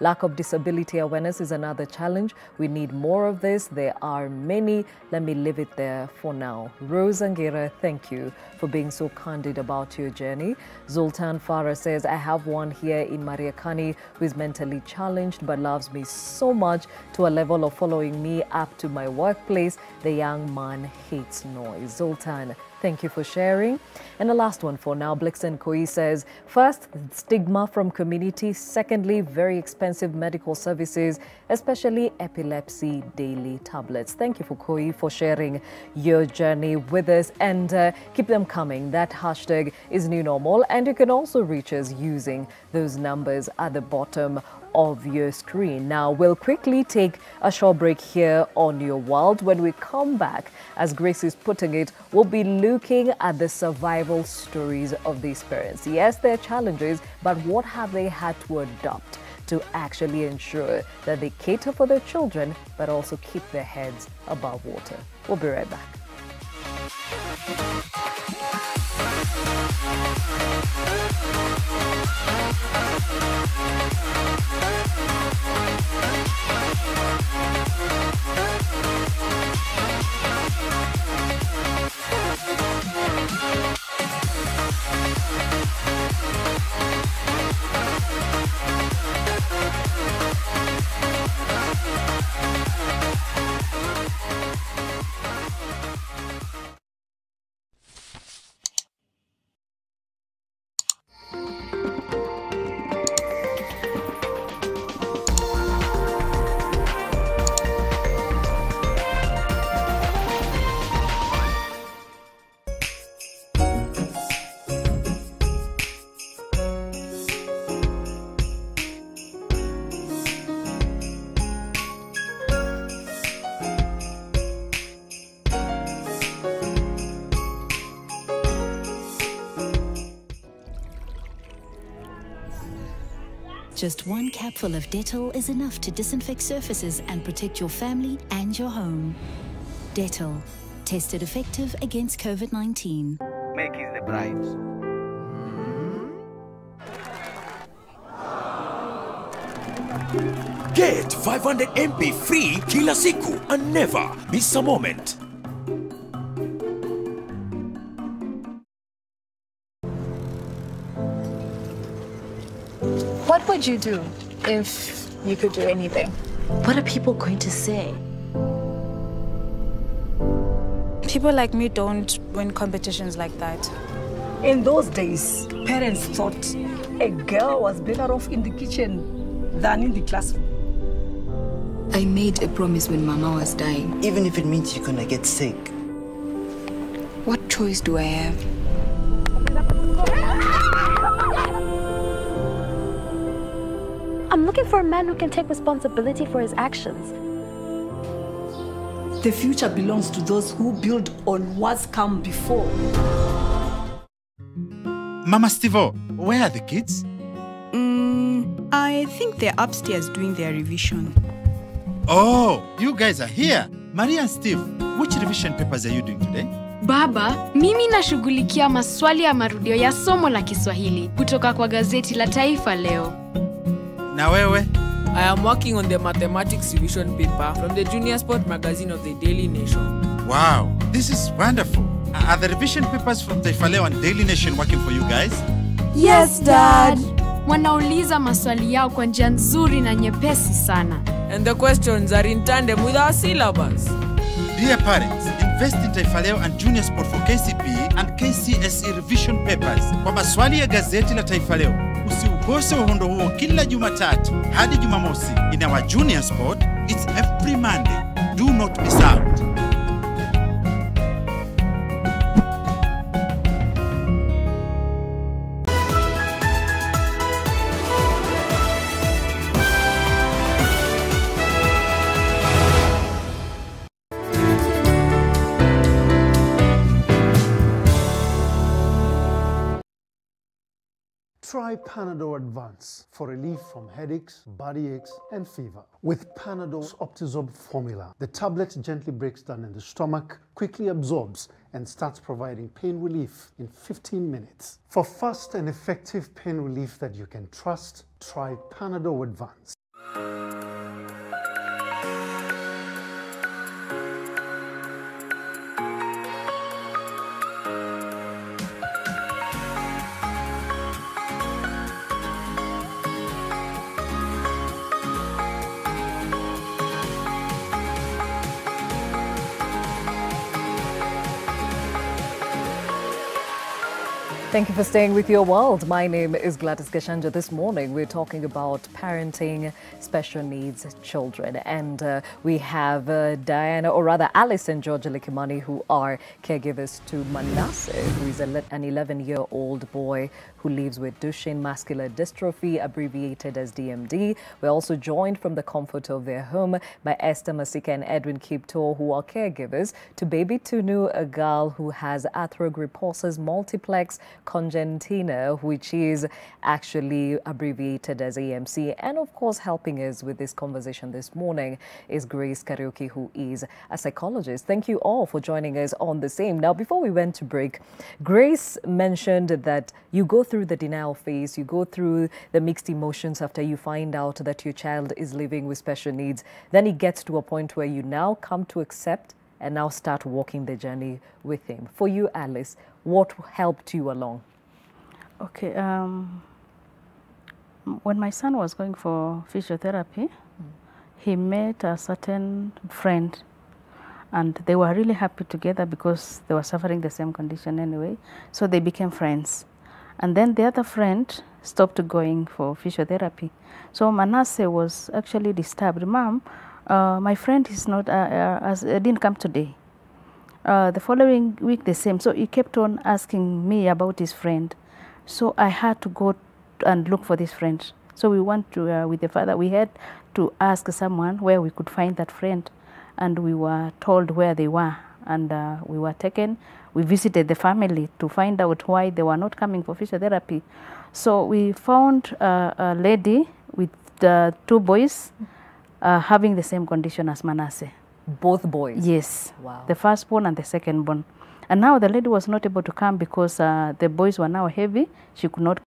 S1: lack of disability awareness, is another challenge. We need more of this. There are many. Let me leave it there for now. Rose Angira, thank you for being so candid about your journey. Zoltan Farah says, I have one here in Mariakani who is mentally challenged but loves me so much to a level of following me up to my workplace. The young man hates noise. Zoltan, thank you for sharing. And the last one for now, Blixen Koi says, first, stigma from community. Secondly, very expensive medical services, especially epilepsy daily tablets. Thank you for Koi for sharing your journey with us, and keep them coming. That hashtag is new normal, and you can also reach us using those numbers at the bottom of your screen. Now, we'll quickly take a short break here on Your World. When we come back, as Grace is putting it, we'll be looking at the survival stories of these parents. Yes, there are challenges, but what have they had to adopt to actually ensure that they cater for their children, but also keep their heads above water? We'll be right back.
S7: Just one capful of Dettol is enough to disinfect surfaces and protect your family and your home. Dettol, tested effective against COVID-19.
S8: Make is the bribes.
S9: Get 500 MB free kila siku and never miss a moment.
S10: What would you do if you could do anything?
S7: What are people going to say?
S11: People like me don't win competitions like that.
S12: In those days, parents thought a girl was better off in the kitchen than in the classroom.
S8: I made a promise when Mama was dying.
S13: Even if it means you're gonna get sick.
S8: What choice do I have?
S14: I'm looking for a man who can take responsibility for his actions.
S12: The future belongs to those who build on what's come before.
S15: Mama Stevo, where are the kids?
S16: I think they're upstairs doing their revision.
S15: Oh, you guys are here. Maria and Steve, which revision papers are you doing today?
S17: Baba, mimi nashughulikia maswali ya marudio ya somo la Kiswahili kutoka kwa gazeti la Taifa leo.
S15: Na wewe?
S18: I am working on the mathematics revision paper from the Junior Sport magazine of the Daily Nation.
S15: Wow, this is wonderful. Are the revision papers from Taifa Leo and Daily Nation working for you guys?
S17: Yes, Dad. Wanauliza maswali yao kwa njia nzuri na nyepesi sana.
S18: And the questions are in tandem with our syllabus.
S15: Dear parents, invest in Taifa Leo and Junior Sport for KCPE and KCSE revision papers. Kwa maswali ya gazeti la Taifa Leo, usiukose uhondo huo kila Jumatatu hadi Jumamosi. In our Junior Sport, it's every Monday. Do not miss out.
S19: Try Panadol Advance for relief from headaches, body aches, and fever. With Panadol's Optizorb formula, the tablet gently breaks down in the stomach, quickly absorbs, and starts providing pain relief in 15 minutes. For fast and effective pain relief that you can trust, try Panadol Advance.
S1: Thank you for staying with Your World. My name is Gladys Gachanja. This morning we're talking about parenting special needs children. And we have Diana, or rather Alice and George Likimani, who are caregivers to Manasseh, who is an 11-year-old boy who lives with Duchenne muscular dystrophy, abbreviated as DMD. We're also joined from the comfort of their home by Esther Masika and Edwin Kipto, who are caregivers to baby Tunu, a girl who has arthrogryposis multiplex congenita, which is actually abbreviated as AMC. And of course, helping us with this conversation this morning is Grace Karaoke, who is a psychologist. Thank you all for joining us on the same. Now, before we went to break, Grace mentioned that you go through the denial phase, you go through the mixed emotions after you find out that your child is living with special needs. Then it gets to a point where you now come to accept and now start walking the journey with him. For you, Alice, what helped you along?
S2: Okay, when my son was going for physiotherapy, he met a certain friend, and they were really happy together because they were suffering the same condition anyway. So they became friends. And then the other friend stopped going for physiotherapy. So Manasseh was actually disturbed. Mom, my friend is not, didn't come today. The following week the same. So he kept on asking me about his friend. So I had to go and look for this friend. So we went to, with the father, we had to ask someone where we could find that friend. And we were told where they were. And we were taken. We visited the family to find out why they were not coming for physiotherapy. So we found a lady with two boys having the same condition as Manasseh.
S1: Both boys?
S2: Yes.
S1: Wow.
S2: The firstborn and the secondborn. And now the lady was not able to come because the boys were now heavy. She could not.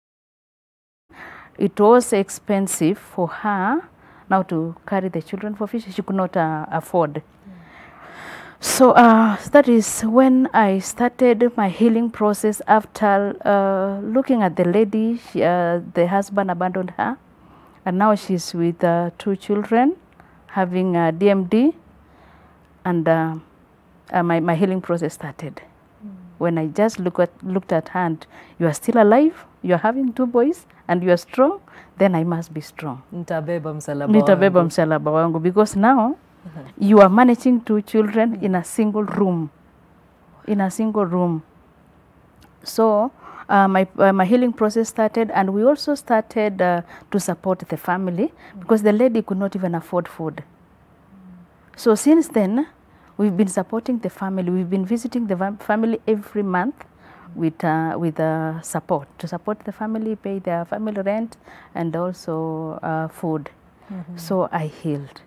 S2: It was expensive for her now to carry the children for physio. She could not afford. So that is when I started my healing process after looking at the lady. The husband abandoned her, and now she's with two children, having DMD, and my healing process started. When I just looked at her, and you are still alive, you're having 2 boys and you're strong, then I must be strong.
S1: Nitabeba msalaba
S2: Nitabeba
S1: wangu.
S2: msalaba wangu. Because now, you are managing 2 children in a single room. In a single room. So, my healing process started, and we also started to support the family because the lady could not even afford food. So since then, we've been supporting the family. We've been visiting the family every month with support, to support the family, pay their family rent, and also food. So I healed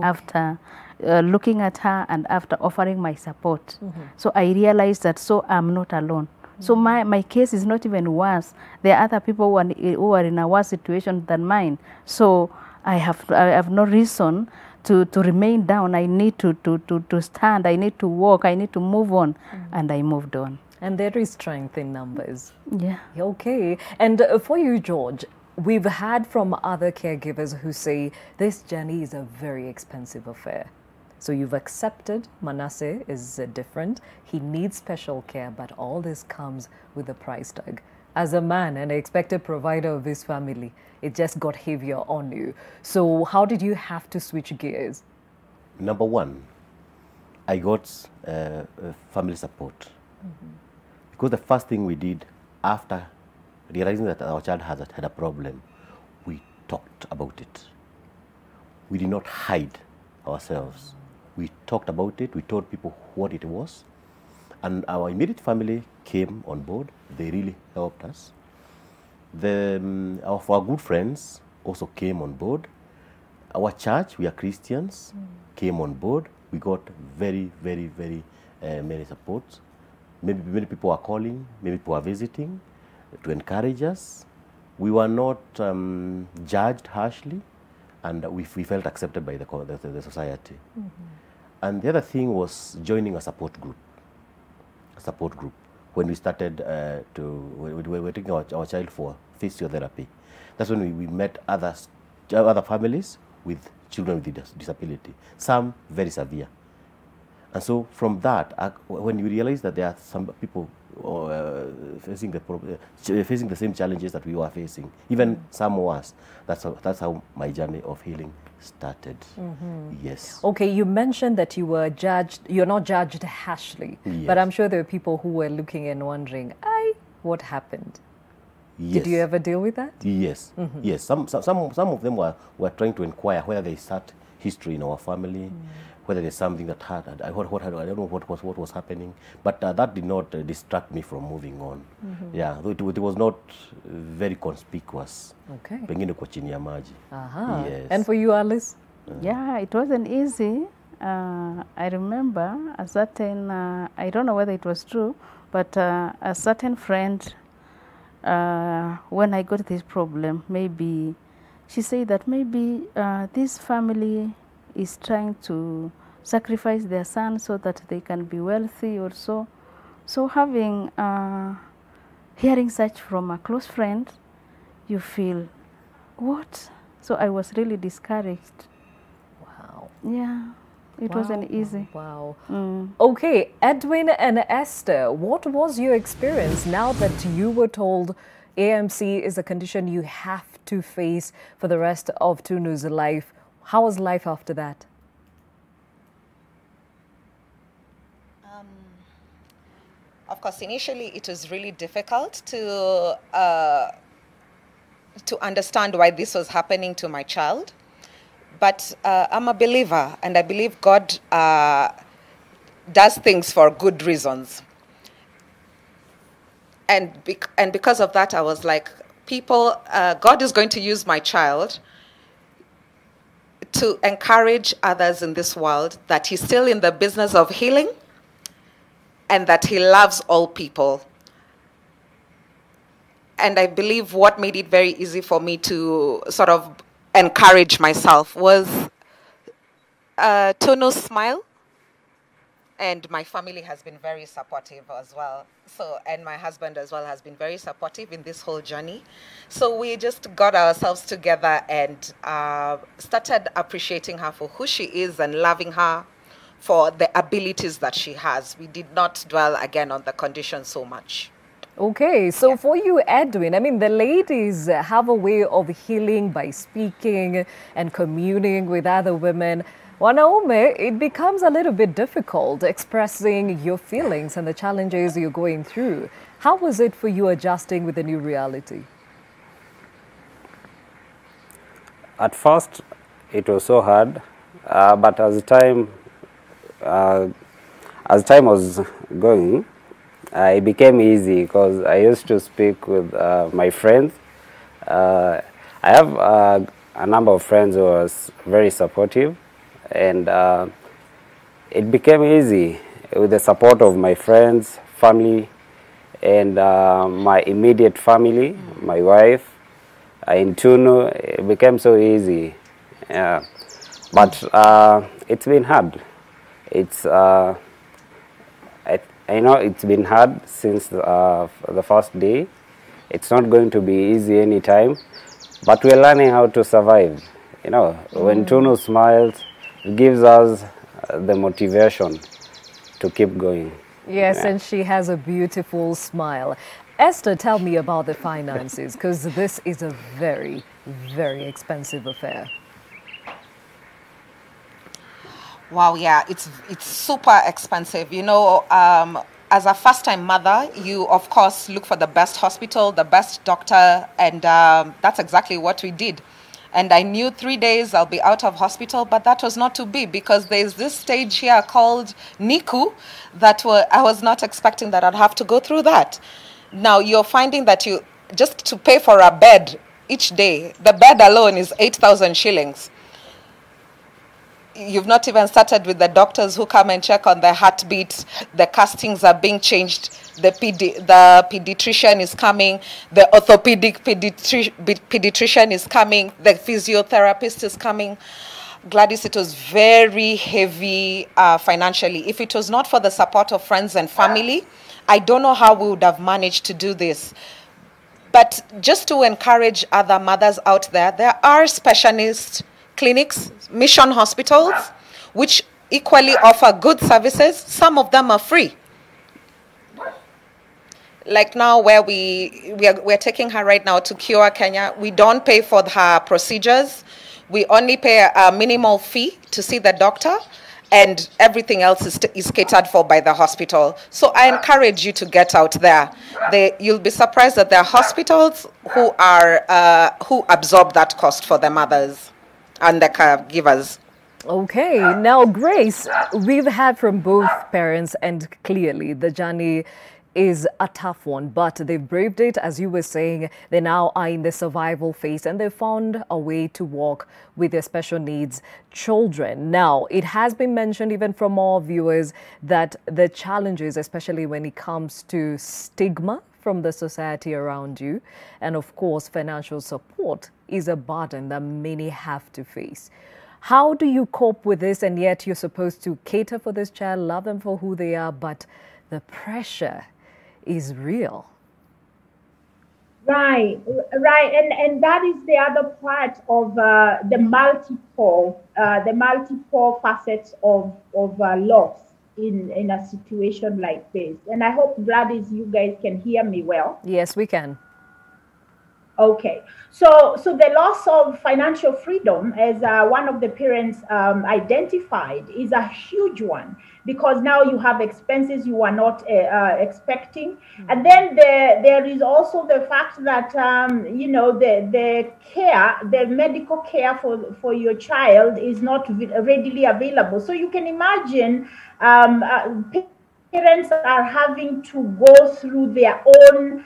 S2: after looking at her and after offering my support. So I realized that I'm not alone. So my case is not even worse. There are other people who are in a worse situation than mine. So I have no reason to remain down. I need to stand. I need to walk. I need to move on. And I moved on.
S1: And there is strength in numbers.
S2: Yeah.
S1: Okay. And for you, George, we've heard from other caregivers who say this journey is a very expensive affair. So you've accepted Manasseh is different. He needs special care, but all this comes with a price tag. As a man and an expected provider of this family, it just got heavier on you. So how did you have to switch gears?
S4: Number one, I got family support. Because the first thing we did after realizing that our child had a problem, we talked about it. We did not hide ourselves. We talked about it, we told people what it was, and our immediate family came on board. They really helped us. Our good friends also came on board. Our church, we are Christians, came on board. We got very, very, very many supports. Maybe many people are calling, maybe people are visiting to encourage us. We were not judged harshly, and we felt accepted by the society. And the other thing was joining a support group. When we started we were taking our child for physiotherapy. That's when we met other families with children with disability, some very severe. And so from that, when you realize that there are some people facing the same challenges that we were facing, even some worse, that's how my journey of healing started. Yes.
S1: Okay, you mentioned that you were judged, you're not judged harshly, but I'm sure there were people who were looking and wondering, what happened?
S4: Yes.
S1: Did you ever deal with that?
S4: Yes. Yes. Some of them were trying to inquire whether there is that history in our family, whether there's something that I don't know what was happening, but that did not distract me from moving on. Yeah, it was not very conspicuous.
S1: Okay.
S4: Pengine kwa chini ya maji. Yes.
S1: And for you, Alice?
S2: Yeah, it wasn't easy. I remember a certain, I don't know whether it was true, but a certain friend, when I got this problem, maybe she said that maybe this family is trying to sacrifice their son so that they can be wealthy or so. So having, hearing such from a close friend, you feel, what? So I was really discouraged.
S1: Wow.
S2: Yeah, it wasn't easy.
S1: Wow. Okay, Edwin and Esther, what was your experience now that you were told AMC is a condition you have to face for the rest of Tunu's life? How was life after that?
S5: Of course, initially it was really difficult to understand why this was happening to my child. But I'm a believer, and I believe God does things for good reasons. And because of that, I was like, God is going to use my child to encourage others in this world that he's still in the business of healing and that he loves all people. And I believe what made it very easy for me to sort of encourage myself was Tunu's smile. And my family has been very supportive as well. So, and my husband as well has been very supportive in this whole journey. So we just got ourselves together and started appreciating her for who she is and loving her for the abilities that she has. We did not dwell again on the condition so much.
S1: Okay, so for you, Edwin, I mean, the ladies have a way of healing by speaking and communing with other women. Wanaume, it becomes a little bit difficult expressing your feelings and the challenges you're going through. How was it for you adjusting with the new reality?
S6: At first, it was so hard, but as time was going, it became easy because I used to speak with my friends. I have a number of friends who were very supportive, and it became easy with the support of my friends, family, and my immediate family, my wife. In Tunu, it became so easy. But it's been hard. It's I know it's been hard since the first day. It's not going to be easy anytime, but we're learning how to survive. You know, when Tunu smiles, it gives us the motivation to keep going.
S1: Yes, and she has a beautiful smile. Esther, tell me about the finances, because this is a very, very expensive affair.
S5: Wow, yeah, it's super expensive. You know, as a first-time mother, you, of course, look for the best hospital, the best doctor, and that's exactly what we did. And I knew 3 days I'll be out of hospital, but that was not to be, because there's this stage here called NICU that I was not expecting that I'd have to go through that. Now, you're finding that you, just to pay for a bed each day, the bed alone is 8,000 shillings. You've not even started with the doctors who come and check on the heartbeat. The castings are being changed. The pediatrician is coming. The orthopedic pediatrician is coming. The physiotherapist is coming. Gladys, it was very heavy financially. If it was not for the support of friends and family, I don't know how we would have managed to do this. But just to encourage other mothers out there, there are specialist clinics, mission hospitals, which equally offer good services. Some of them are free. Like now, where we're taking her right now to Cure Kenya, we don't pay for her procedures. We only pay a minimal fee to see the doctor, and everything else is catered for by the hospital. So I encourage you to get out there. You'll be surprised that there are hospitals who absorb that cost for the mothers and the caregivers.
S1: Okay, now Grace, we've heard from both parents, and clearly the journey is a tough one, but they've braved it. As you were saying, they now are in the survival phase, and they found a way to walk with their special needs children. Now, it has been mentioned even from all viewers that the challenges, especially when it comes to stigma from the society around you, and of course financial support, is a burden that many have to face. How do you cope with this? And yet you're supposed to cater for this child, love them for who they are, but the pressure is real.
S3: Right. And that is the other part of the multiple facets of loss in a situation like this. And I hope, Gladys, you guys can hear me well.
S1: Yes, we can.
S3: Okay, so the loss of financial freedom, as one of the parents identified, is a huge one, because now you have expenses you are not expecting. And then there is also the fact that, you know, the medical care for your child is not readily available. So you can imagine parents are having to go through their own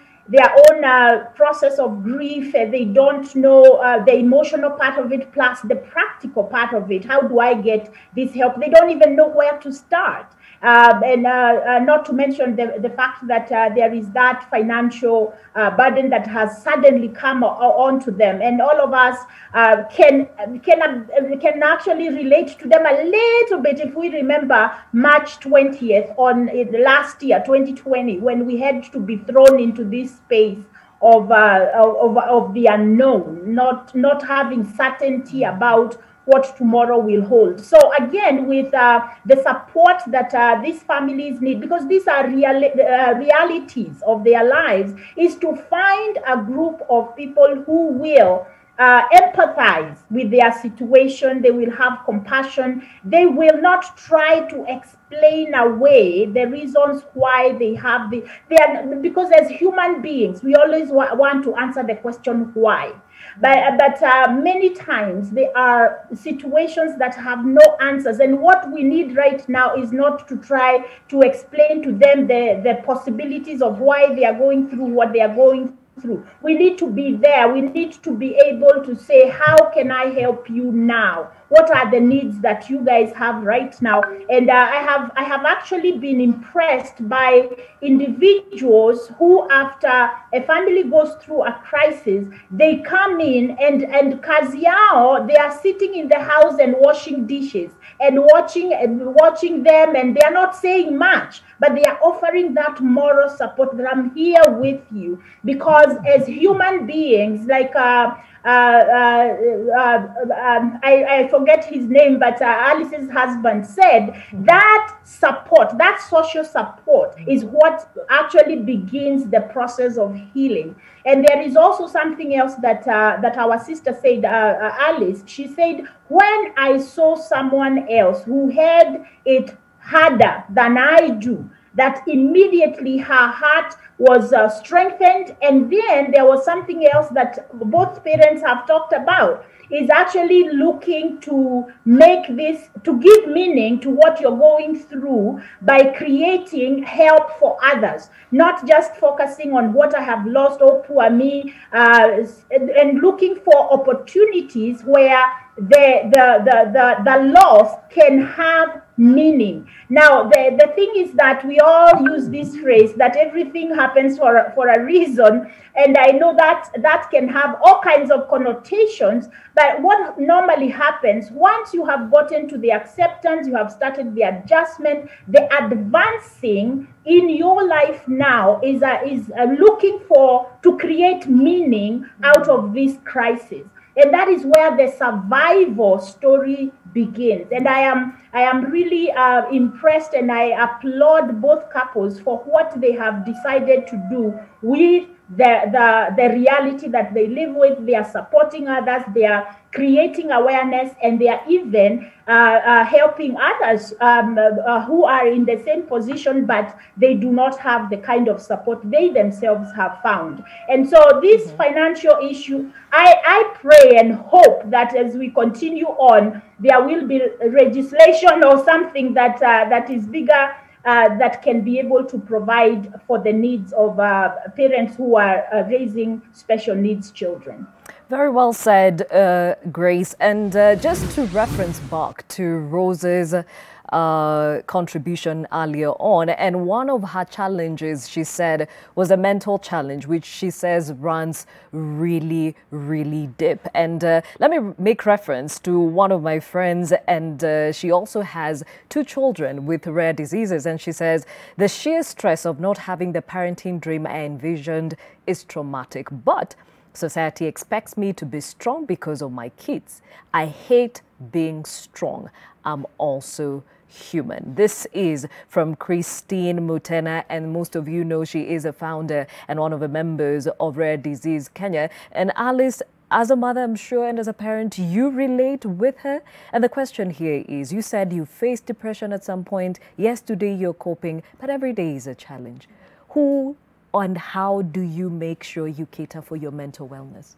S3: process of grief. They don't know the emotional part of it, plus the practical part of it. How do I get this help? They don't even know where to start. And not to mention the fact that there is that financial burden that has suddenly come onto them, and all of us can actually relate to them a little bit if we remember March 20th on last year, 2020, when we had to be thrown into this space of the unknown, not having certainty about what tomorrow will hold. So again, with the support that these families need, because these are realities of their lives, is to find a group of people who will empathize with their situation. They will have compassion. They will not try to explain away the reasons why they have because as human beings, we always want to answer the question why. But many times there are situations that have no answers, and what we need right now is not to try to explain to them the possibilities of why they are going through what they are going through. We need to be there. We need to be able to say, how can I help you now? What are the needs that you guys have right now? And I have actually been impressed by individuals who, after a family goes through a crisis, they come in and kazi yao, they are sitting in the house and washing dishes and watching them, and they are not saying much, but they are offering that moral support that I'm here with you. Because as human beings, like I forget his name, but Alice's husband said, that support, that social support is what actually begins the process of healing. And there is also something else that that our sister said, Alice. She said, when I saw someone else who had it harder than I do, that immediately her heart was strengthened. And then there was something else that both parents have talked about, is actually looking to make this, to give meaning to what you're going through by creating help for others, not just focusing on what I have lost, oh poor me, and looking for opportunities where the loss can have meaning. Now, the thing is that we all use this phrase that everything happens for a reason, and I know that that can have all kinds of connotations. But what normally happens, once you have gotten to the acceptance, you have started the adjustment, the advancing in your life now is looking to create meaning out of this crisis. And that is where the survival story begins. And I am really impressed, and I applaud both couples for what they have decided to do with the reality that they live with. They are supporting others, they are creating awareness, and they are even helping others who are in the same position, but they do not have the kind of support they themselves have found. And so this financial issue, I pray and hope that as we continue on, there will be legislation or something that is bigger, that can be able to provide for the needs of parents who are raising special needs children.
S1: Very well said, Grace. And just to reference back to Rose's contribution earlier on, and one of her challenges, she said, was a mental challenge, which she says runs really, really deep. And let me make reference to one of my friends, and she also has 2 children with rare diseases, and she says the sheer stress of not having the parenting dream I envisioned is traumatic, but society expects me to be strong because of my kids. I hate being strong. I'm also human. This is from Christine Mutena, and most of you know she is a founder and one of the members of Rare Disease Kenya. And Alice, as a mother, I'm sure, and as a parent, you relate with her. And the question here is, you said you faced depression at some point. Yes, today you're coping, but every day is a challenge. Who and how do you make sure you cater for your mental wellness?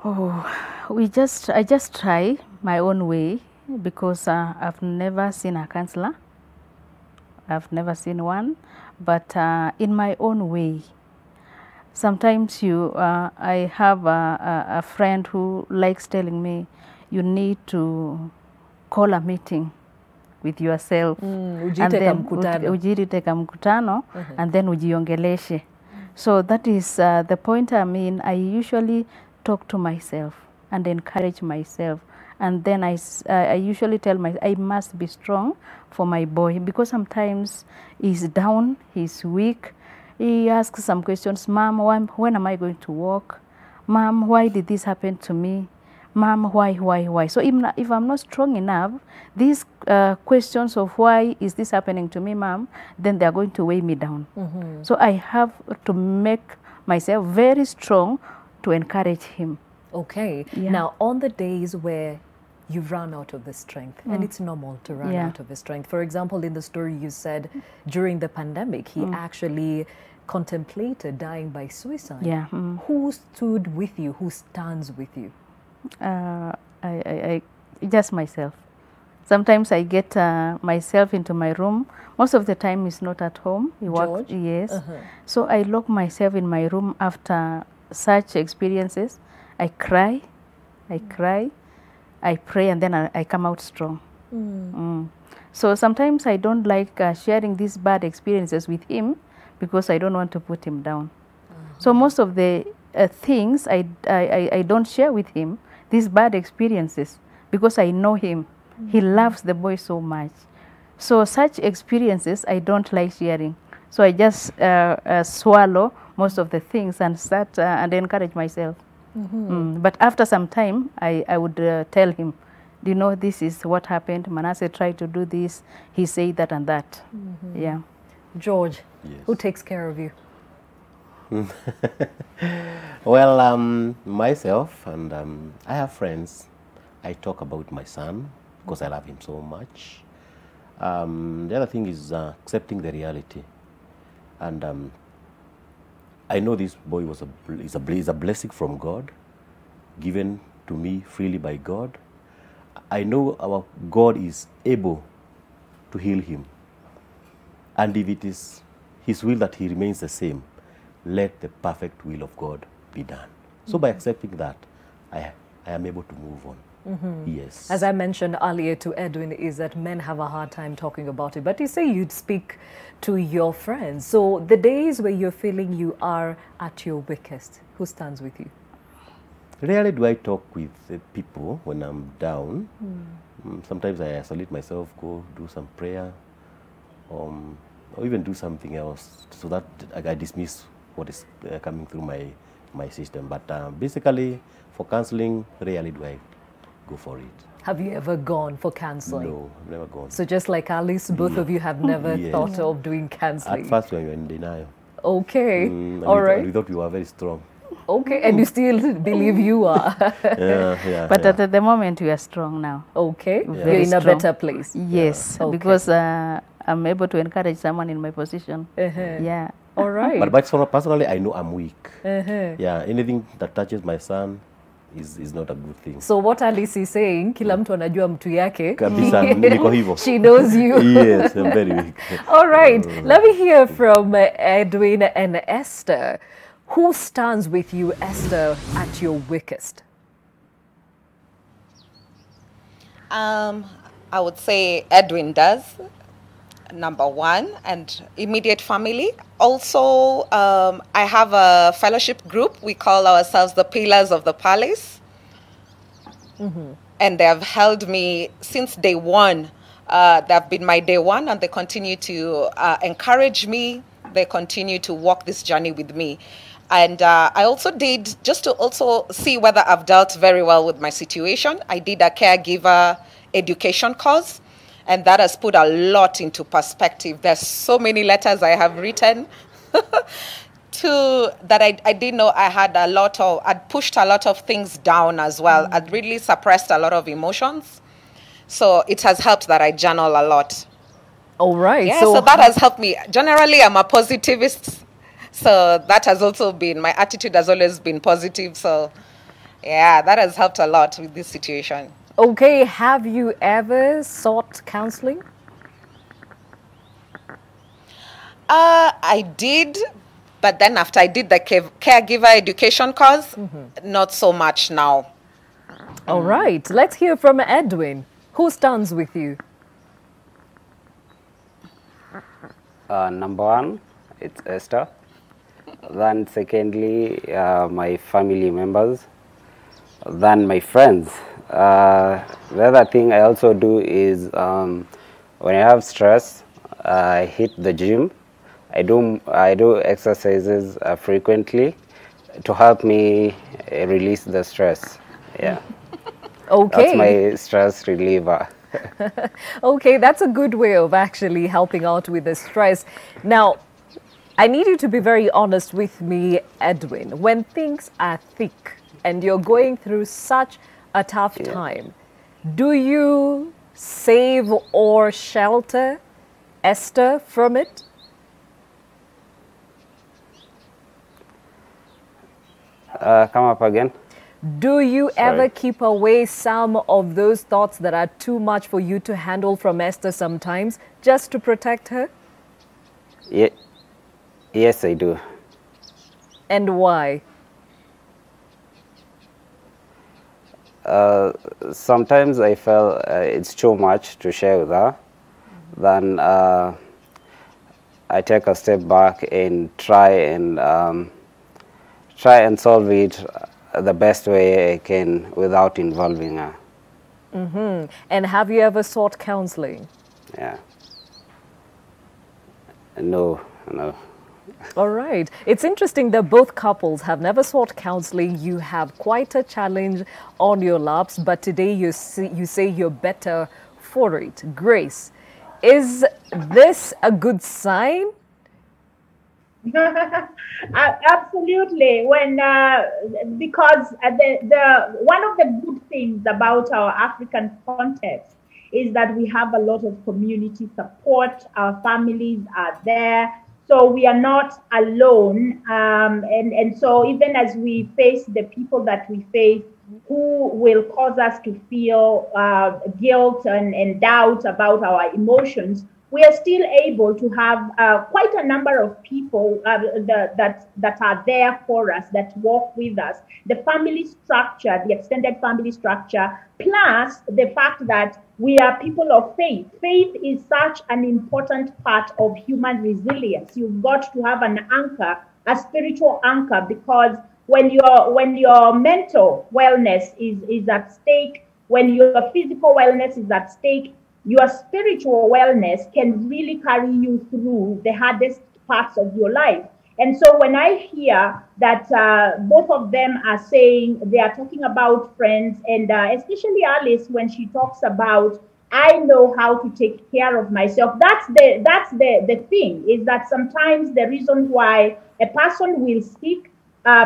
S2: Oh, I just try my own way, because I've never seen a counselor. I've never seen one, but in my own way. Sometimes I have a friend who likes telling me, you need to call a meeting with yourself, and then ujiteka mkutano, and then ujiongeleshe. So that is the point I'm in. I usually talk to myself and encourage myself, and then I usually tell myself I must be strong for my boy, because sometimes he's down, he's weak. He asks some questions. Mom, when am I going to walk? Mom, why did this happen to me? Mom, why? So if I'm not strong enough, these questions of why is this happening to me, Mom, then they're going to weigh me down. So I have to make myself very strong to encourage him.
S1: Okay. Now, on the days where you run out of the strength, and it's normal to run out of the strength. For example, in the story you said during the pandemic, he actually contemplated dying by suicide. Who stood with you? Who stands with you?
S2: I just myself. Sometimes I get myself into my room. Most of the time he's not at home. He works. Yes. So I lock myself in my room after such experiences. I cry, I pray, and then I come out strong. So sometimes I don't like sharing these bad experiences with him because I don't want to put him down. So most of the things I don't share with him, these bad experiences, because I know him. He loves the boy so much. So such experiences I don't like sharing. So I just swallow most of the things and start and encourage myself. But after some time, I would tell him, do you know, this is what happened. Manasseh tried to do this. He said that and that. Yeah.
S1: George, who takes care of you?
S4: Well, myself and I have friends. I talk about my son because I love him so much. The other thing is accepting the reality. And I know this boy is a blessing from God, given to me freely by God. I know our God is able to heal him. And if it is his will that he remains the same, let the perfect will of God be done. So by accepting that, I am able to move on. Yes.
S1: As I mentioned earlier to Edwin, is that men have a hard time talking about it. But you say you'd speak to your friends. So the days where you're feeling you are at your weakest, who stands with you?
S4: Rarely do I talk with people when I'm down. Sometimes I isolate myself, go do some prayer, or even do something else so that I dismiss what is coming through my system. But basically, for counseling, rarely do I go for it.
S1: Have you ever gone for counseling?
S4: No, I've never gone.
S1: So just like Alice, both of you have never thought of doing counseling?
S4: At first, we were in denial.
S1: Okay, all right.
S4: We thought we were very strong.
S1: Okay, and you still believe you are?
S2: But at the moment, we are strong now.
S1: Okay, you're in a better place.
S2: Yes, because I'm able to encourage someone in my position. Yeah.
S1: All right.
S4: But personally, I know I'm weak. Yeah, anything that touches my son is not a good thing.
S1: So what Alice is saying, kila mtu anajua mtu yake.
S4: Kabisa, niko hivyo.
S1: She knows you.
S4: Yes, I'm very weak.
S1: All right, let me hear from Edwin and Esther. Who stands with you, Esther, at your weakest?
S5: I would say Edwin does, number one, and immediate family. Also, I have a fellowship group. We call ourselves the Pillars of the Palace. And they have held me since day one. They have been my day one, and they continue to encourage me. They continue to walk this journey with me. And I also did, just to also see whether I've dealt very well with my situation, I did a caregiver education course, and that has put a lot into perspective. There's so many letters I have written that I didn't know I had I'd pushed a lot of things down as well. I'd really suppressed a lot of emotions. So it has helped that I journal a lot.
S1: All right.
S5: Yeah, so that has helped me. Generally, I'm a positivist. So that has also been, my attitude has always been positive. So yeah, that has helped a lot with this situation.
S1: Okay, have you ever sought counseling?
S5: I did, but then after I did the caregiver education course, not so much now.
S1: All right, let's hear from Edwin. Who stands with you?
S6: Number one, it's Esther. Then secondly, my family members. Then my friends. The other thing I also do is when I have stress, I hit the gym. I do exercises frequently to help me release the stress. Yeah.
S1: Okay.
S6: That's my stress reliever.
S1: Okay, that's a good way of actually helping out with the stress. Now, I need you to be very honest with me, Edwin. When things are thick and you're going through such a tough time, do you save or shelter Esther from it?
S6: Come up again.
S1: Do you ever keep away some of those thoughts that are too much for you to handle from Esther sometimes, just to protect her?
S6: Yes, I do.
S1: And why?
S6: Sometimes I feel it's too much to share with her. Then I take a step back and try and solve it the best way I can without involving her.
S1: Mm-hmm. And have you ever sought counseling?
S6: Yeah. No.
S1: All right. It's interesting that both couples have never sought counseling. You have quite a challenge on your laps, but today you say you're better for it. Grace, is this a good sign?
S3: Absolutely. Because one of the good things about our African context is that we have a lot of community support. Our families are there, so we are not alone. And so even as we face the people that we face, who will cause us to feel guilt and doubt about our emotions, we are still able to have quite a number of people that are there for us, that walk with us. The family structure, the extended family structure, plus the fact that we are people of faith. Faith is such an important part of human resilience. You've got to have an anchor, a spiritual anchor, because when your mental wellness is at stake, when your physical wellness is at stake, your spiritual wellness can really carry you through the hardest parts of your life. And so when I hear that both of them are saying, they are talking about friends, and especially Alice, when she talks about, I know how to take care of myself. That's the thing, is that sometimes the reason why a person will seek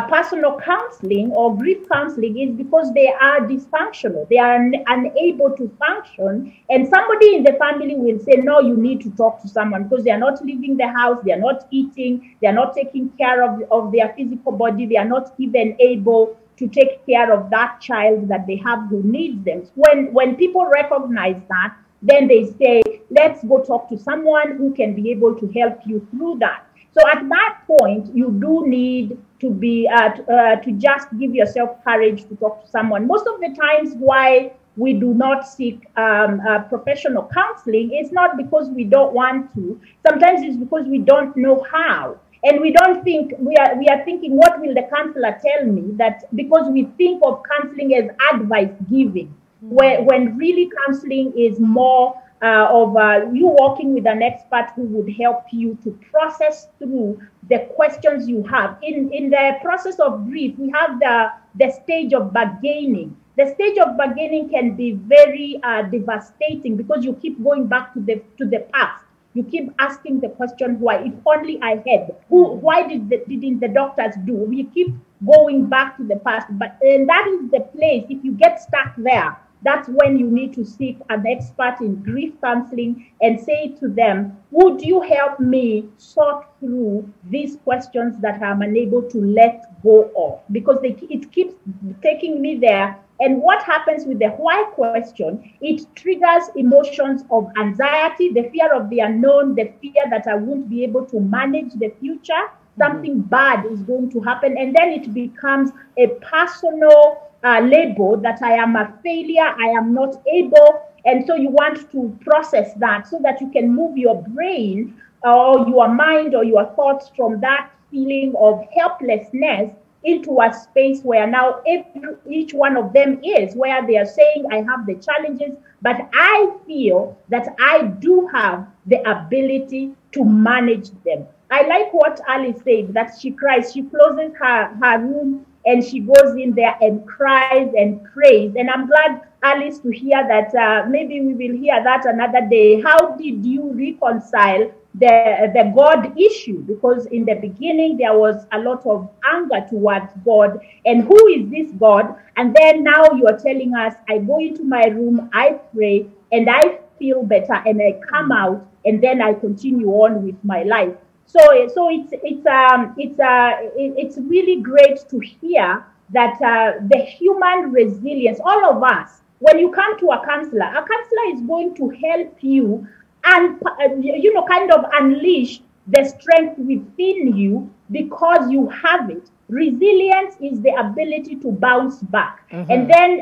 S3: personal counseling or grief counseling is because they are dysfunctional. They are unable to function. And somebody in the family will say, no, you need to talk to someone, because they are not leaving the house, they are not eating, they are not taking care of their physical body, they are not even able to take care of that child that they have who needs them. When people recognize that, then they say, let's go talk to someone who can be able to help you through that. So at that point, you do need to be to just give yourself courage to talk to someone. Most of the times, why we do not seek professional counseling is not because we don't want to. Sometimes it's because we don't know how, and we don't think we are thinking, what will the counselor tell me? That because we think of counseling as advice giving, when really counseling is more of you walking with an expert who would help you to process through the questions you have. In the process of grief, we have the stage of bargaining. The stage of bargaining can be very devastating, because you keep going back to the past. You keep asking the question, why? If only I had. Why didn't the doctors do? We keep going back to the past. But that is the place, if you get stuck there, that's when you need to seek an expert in grief counseling and say to them, would you help me sort through these questions that I'm unable to let go of? Because it keeps taking me there. And what happens with the why question, it triggers emotions of anxiety, the fear of the unknown, the fear that I won't be able to manage the future. Something bad is going to happen. And then it becomes a personal label that I am a failure, I am not able. And so you want to process that so that you can move your brain or your mind or your thoughts from that feeling of helplessness into a space where now each one of them is, where they are saying, I have the challenges, but I feel that I do have the ability to manage them. I like what Ali said, that she cries, she closes her room, and she goes in there and cries and prays. And I'm glad, Alice, to hear that. Maybe we will hear that another day. How did you reconcile the God issue? Because in the beginning there was a lot of anger towards God, and who is this God? And then now you are telling us, I go into my room, I pray, and I feel better, and I come out, and then I continue on with my life. So it's really great to hear that the human resilience, all of us, when you come to a counselor is going to help you and kind of unleash the strength within you because you have it. Resilience is the ability to bounce back, and then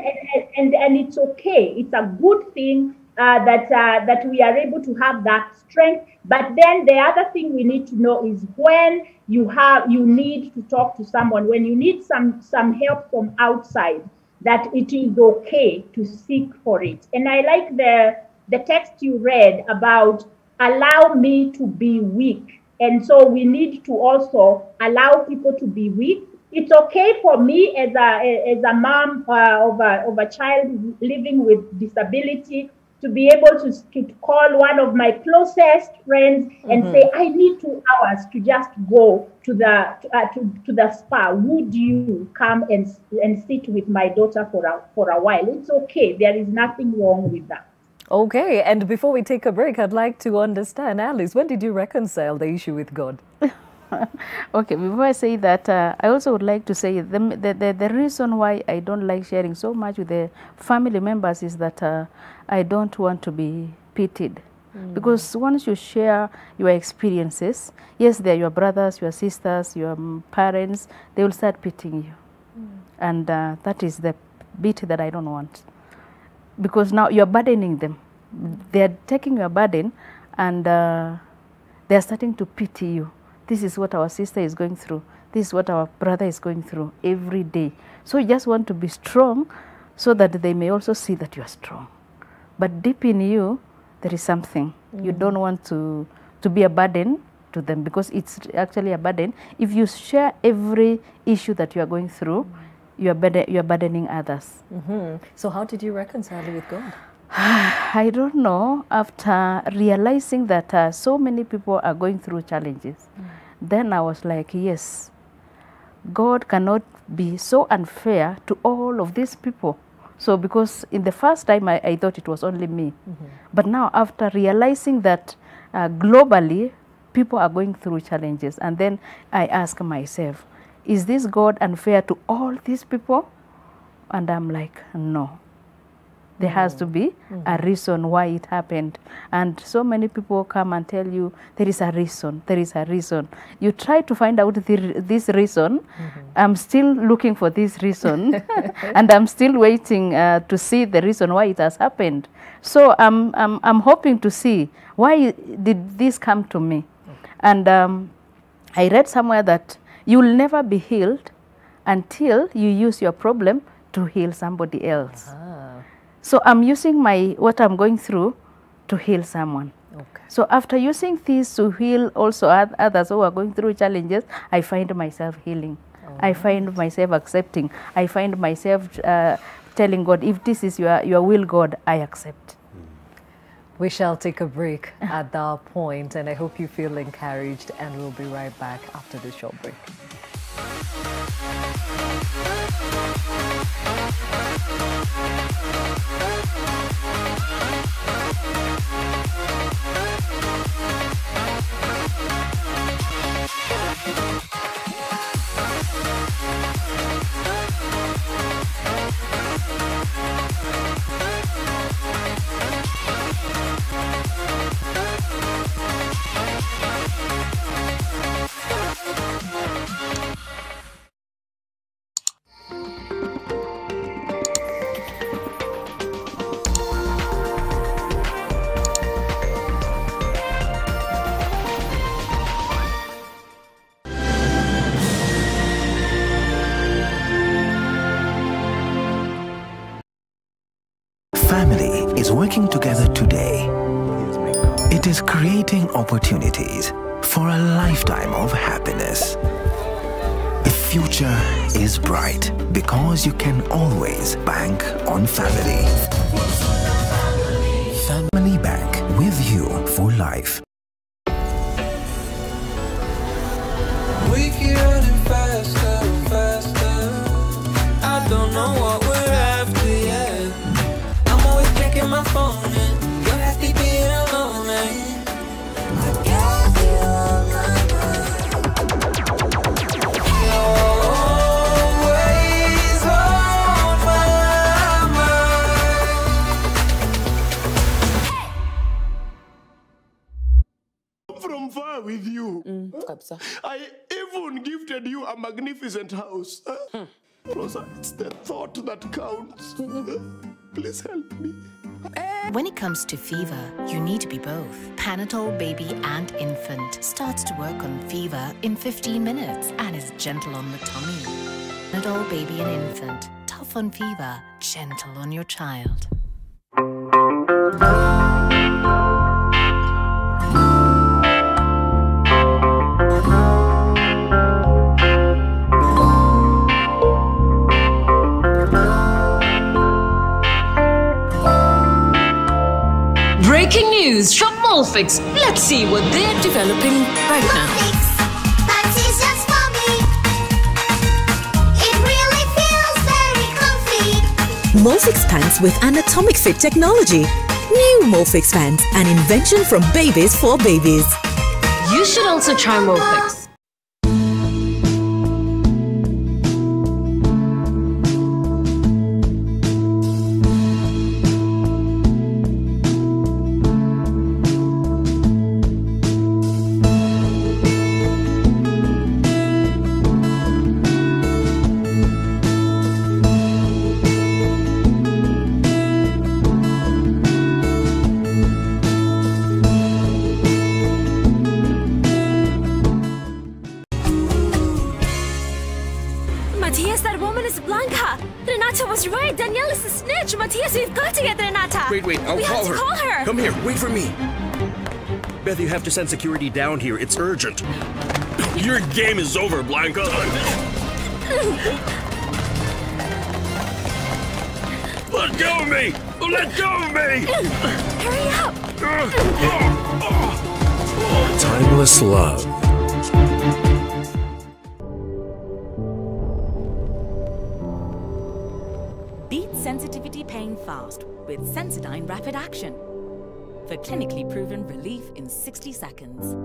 S3: and it's okay. It's a good thing that we are able to have that strength. But then the other thing we need to know is when you need to talk to someone, when you need some help from outside, that it is okay to seek for it. And I like the text you read about allow me to be weak. And so we need to also allow people to be weak. It's okay for me as a mom of a child living with disability to be able to call one of my closest friends and say, I need 2 hours to just go to the spa. Would you come and sit with my daughter for a while? It's okay. There is nothing wrong with that.
S1: Okay, and before we take a break, I'd like to understand, Alice, when did you reconcile the issue with God?
S2: Okay, before I say that, I also would like to say the reason why I don't like sharing so much with the family members is that I don't want to be pitied. Because once you share your experiences, yes, they're your brothers, your sisters, your parents, they will start pitying you. And that is the bit that I don't want. Because now you're burdening them. They're taking your burden and they're starting to pity you. This is what our sister is going through. This is what our brother is going through every day. So you just want to be strong so that they may also see that you are strong. But deep in you, there is something. You don't want to be a burden to them, because it's actually a burden. If you share every issue that you are going through, you are burdening others.
S1: So how did you reconcile with God?
S2: I don't know. After realizing that so many people are going through challenges, then I was like, yes, God cannot be so unfair to all of these people. So because in the first time I thought it was only me. But now after realizing that globally people are going through challenges, and then I ask myself, is this God unfair to all these people? And I'm like, no. There has to be a reason why it happened. And so many people come and tell you, there is a reason, there is a reason. You try to find out this reason. I'm still looking for this reason. And I'm still waiting to see the reason why it has happened. So I'm hoping to see, why did this come to me? And I read somewhere that you will never be healed until you use your problem to heal somebody else. So I'm using what I'm going through to heal someone. So after using this to heal also others who are going through challenges, I find myself healing. I find myself accepting. I find myself telling God, if this is your will, God, I accept.
S1: We shall take a break at that point, and I hope you feel encouraged, and we'll be right back after this short break.
S20: Family is working together today. It is creating opportunities for a lifetime of happiness. future is bright because you can always bank on family. Family Bank, with you for life.
S21: We keep running faster and faster. I don't know what we're after yet. I'm always checking my phone and you're happy being alone, man. I got you on my mind. You're always on my mind.
S9: From far with you. I even gifted you a magnificent house. Rosa, it's the thought that counts. Please help me.
S22: When it comes to fever, you need to be both. Panadol Baby and Infant starts to work on fever in 15 minutes and is gentle on the tummy. Panadol Baby and Infant, tough on fever, gentle on your child.
S23: Breaking news from Molfix. Let's see what they're developing right now.
S24: Pants is just for me. It really feels very comfy.
S25: Molfix pants with anatomic fit technology. New Molfix pants, an invention from babies for babies.
S23: You should also try Molfix.
S24: Matthias, that woman is Blanca. Renata was right. Danielle is a snitch. Matthias, we've got to get Renata.
S26: Wait, I'll
S24: we
S26: call
S24: have
S26: her.
S24: to call her.
S26: Come here, wait for me. Beth, you have to send security down here. It's urgent. Your game is over, Blanca. Let go of me! Let go of me!
S24: Hurry up!
S9: Timeless love.
S27: Beat sensitivity pain fast with Sensodyne Rapid Action for clinically proven relief in 60 seconds.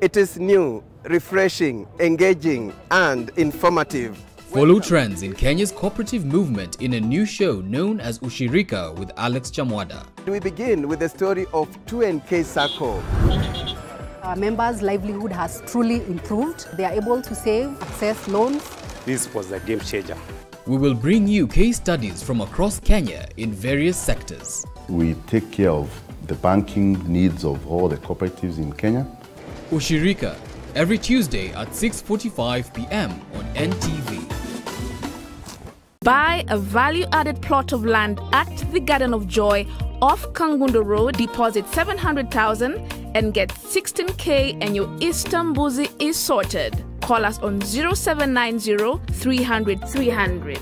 S28: It is new, refreshing, engaging, and informative.
S29: Follow trends in Kenya's cooperative movement in a new show known as Ushirika with Alex Chamwada.
S28: We begin with the story of 2NK Circle.
S30: Our members' livelihood has truly improved. They are able to save, access loans.
S31: This was a game changer.
S29: We will bring you case studies from across Kenya in various sectors.
S32: We take care of the banking needs of all the cooperatives in Kenya.
S29: Ushirika, every Tuesday at 6:45 p.m. on NTV.
S33: Buy a value-added plot of land at the Garden of Joy off Kangundo Road, deposit 700,000 and get 16K and your Istanbuzi is sorted. Call us on 0790 300 300.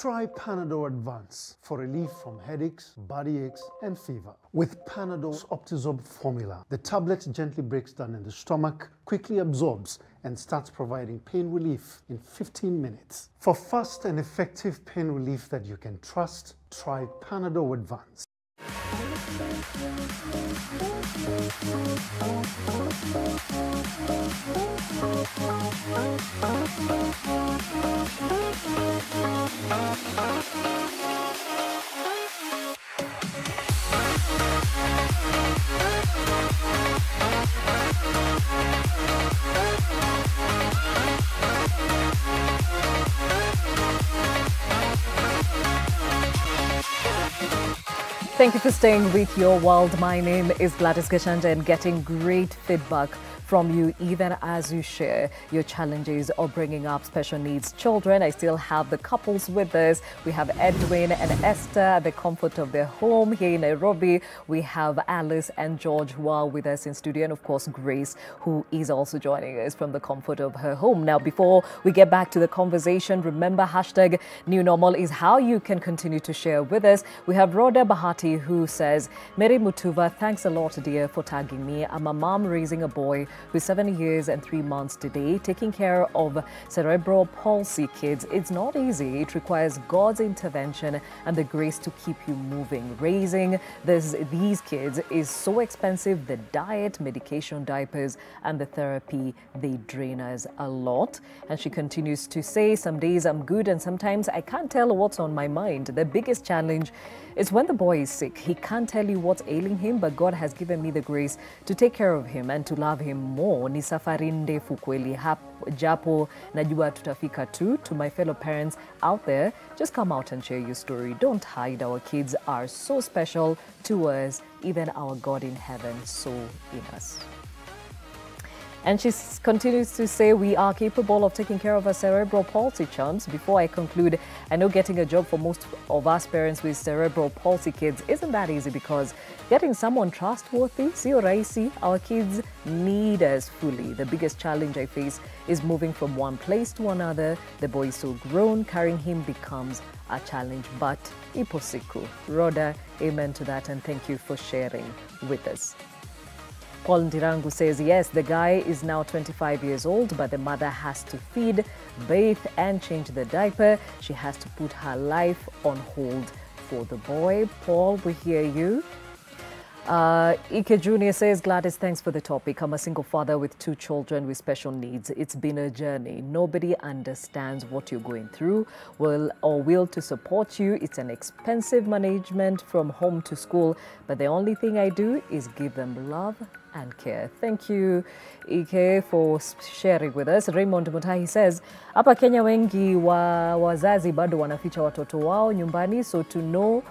S19: Try Panadol Advance for relief from headaches, body aches, and fever. With Panadol's Optizorb formula, the tablet gently breaks down in the stomach, quickly absorbs, and starts providing pain relief in 15 minutes. For fast and effective pain relief that you can trust, try Panadol Advance.
S1: Thank you for staying with Your World. My name is Gladys Gachanja and getting great feedback from you even as you share your challenges of bringing up special needs children. I still have the couples with us. We have Edwin and Esther at the comfort of their home here in Nairobi. We have Alice and George who are with us in studio, and of course Grace, who is also joining us from the comfort of her home. Now, before we get back to the conversation, remember hashtag New Normal is how you can continue to share with us. We have Rhoda Bahati who says, Mary Mutuva, thanks a lot dear for tagging me. I'm a mom raising a boy who's 7 years and 3 months today, taking care of cerebral palsy kids. It's not easy. It requires God's intervention and the grace to keep you moving. Raising these kids is so expensive. The diet, medication, diapers, and the therapy, they drain us a lot. And she continues to say, some days I'm good and sometimes I can't tell what's on my mind. The biggest challenge is when the boy is sick. He can't tell you what's ailing him, but God has given me the grace to take care of him and to love him more. Ni safari ndefu kweli, japo najua tutafika tu. To my fellow parents out there, just come out and share your story. Don't hide. Our kids are so special to us, even our God in heaven so in us. And she continues to say, we are capable of taking care of our cerebral palsy chums. Before I conclude, I know getting a job for most of us parents with cerebral palsy kids isn't that easy because getting someone trustworthy, sio rahisi. Our kids need us fully. The biggest challenge I face is moving from one place to another. The boy is so grown, carrying him becomes a challenge, but ipo siku. Rhoda, amen to that, and thank you for sharing with us. Paul Ndirangu says, yes, the guy is now 25 years old, but the mother has to feed, bathe, and change the diaper. She has to put her life on hold for the boy. Paul, we hear you. Ike Jr. says, Gladys, thanks for the topic. I'm a single father with 2 children with special needs. It's been a journey. Nobody understands what you're going through or will to support you. It's an expensive management from home to school, but the only thing I do is give them love and care. Thank you, Ike, for sharing with us. Raymond Mutahi says, hapa Kenya wengi wazazi bado wanaficha watoto wao nyumbani, so to know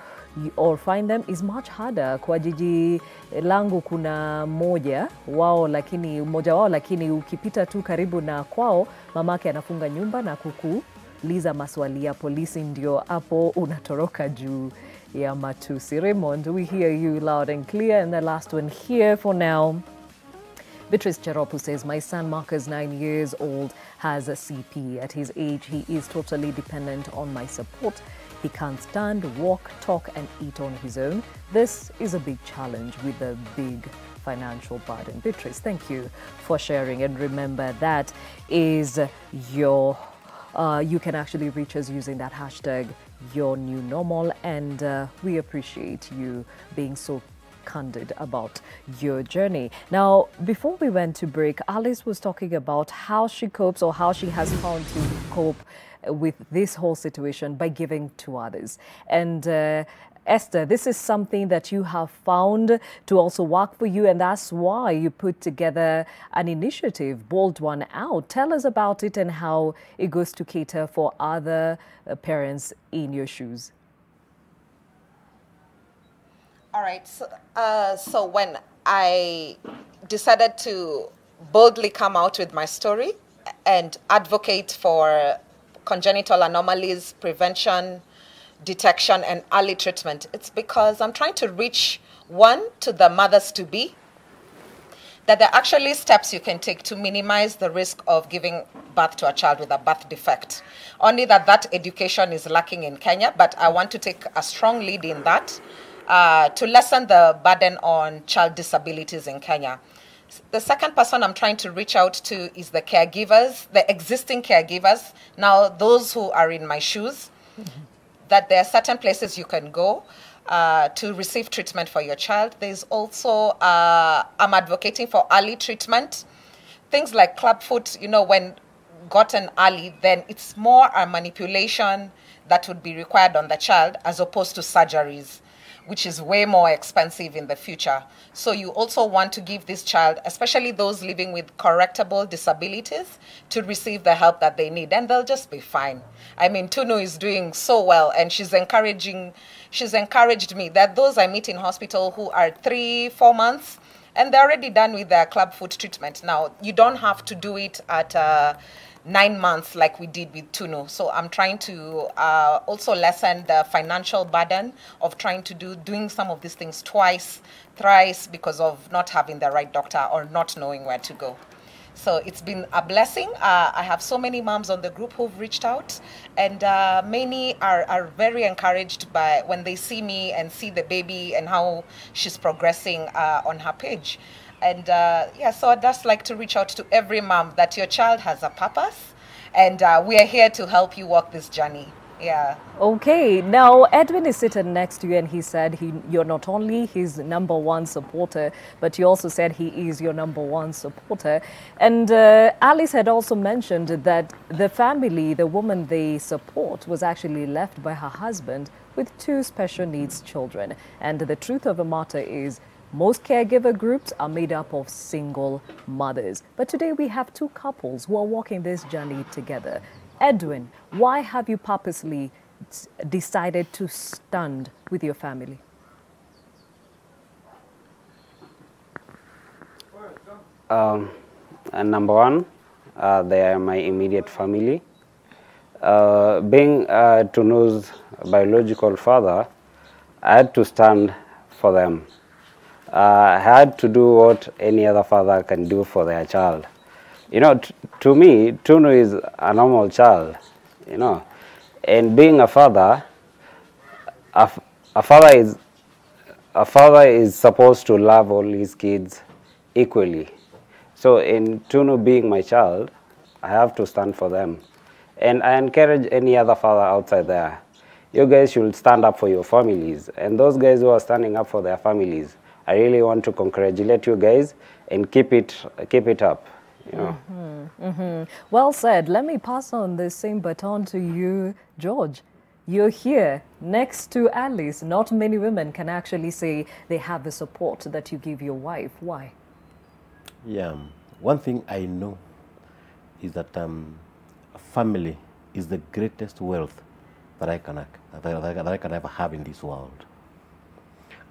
S1: or find them is much harder. Kwa jiji langu kuna mmoja wao, lakini ukipita tu karibu na kwao, mamake anafunga nyumba na kukuuliza maswali ya polisi, ndio hapo unatoroka juu ya matusi. Raymond, we hear you loud and clear. And the last one here for now, Beatrice Cheropu says, my son Marcus, 9 years old, has a CP. At his age, he is totally dependent on my support. He can't stand, walk, talk, and eat on his own. This is a big challenge with a big financial burden. Beatrice, thank you for sharing. And remember, that is your, you can actually reach us using that hashtag, Your New Normal. And we appreciate you being so candid about your journey. Now, before we went to break, Alice was talking about how she copes, or how she has found to cope with this whole situation by giving to others. And Esther, this is something that you have found to also work for you, and that's why you put together an initiative, Bold One Out. Tell us about it and how it goes to cater for other parents in your shoes.
S4: All right, so when I decided to boldly come out with my story and advocate for congenital anomalies, prevention, detection, and early treatment, it's because I'm trying to reach, one, to the mothers-to-be, that there are actually steps you can take to minimize the risk of giving birth to a child with a birth defect. Only that education is lacking in Kenya, but I want to take a strong lead in that to lessen the burden on child disabilities in Kenya. The second person I'm trying to reach out to is the caregivers, the existing caregivers, now those who are in my shoes, that there are certain places you can go to receive treatment for your child. There's also, I'm advocating for early treatment. Things like clubfoot, you know, when gotten early, then it's more a manipulation that would be required on the child as opposed to surgeries. which is way more expensive in the future. So you also want to give this child, especially those living with correctable disabilities, to receive the help that they need, and they'll just be fine. I mean, Tunu is doing so well, and she's encouraged me that those I meet in hospital who are 3-4 months, and they're already done with their club foot treatment. Now, you don't have to do it at 9 months like we did with Tunu. So I'm trying to also lessen the financial burden of trying to doing some of these things twice, thrice, because of not having the right doctor or not knowing where to go. So it's been a blessing. I have so many moms on the group who've reached out, and many are very encouraged by when they see me and see the baby and how she's progressing on her page. And yeah, so I'd just like to reach out to every mom that your child has a purpose, and we are here to help you walk this journey. Yeah.
S1: Okay, now Edwin is sitting next to you, and he said you're not only his #1 supporter, but you also said he is your #1 supporter. And Alice had also mentioned that the family, the woman they support, was actually left by her husband with 2 special needs children. And the truth of the matter is, most caregiver groups are made up of single mothers. But today we have 2 couples who are walking this journey together. Edwin, why have you purposely decided to stand with your family?
S31: Number one, they are my immediate family. Being Tunu's biological father, I had to stand for them. I had to do what any other father can do for their child. You know, to me, Tunu is a normal child, you know. And being a father, a father is supposed to love all his kids equally. So in Tunu being my child, I have to stand for them. And I encourage any other father outside there, you guys should stand up for your families. And those guys who are standing up for their families, I really want to congratulate you guys and keep it up. You know.
S1: Well said. Let me pass on the same baton to you, George. You're here next to Alice. Not many women can actually say they have the support that you give your wife. Why?
S32: Yeah, one thing I know is that family is the greatest wealth that I can ever have in this world.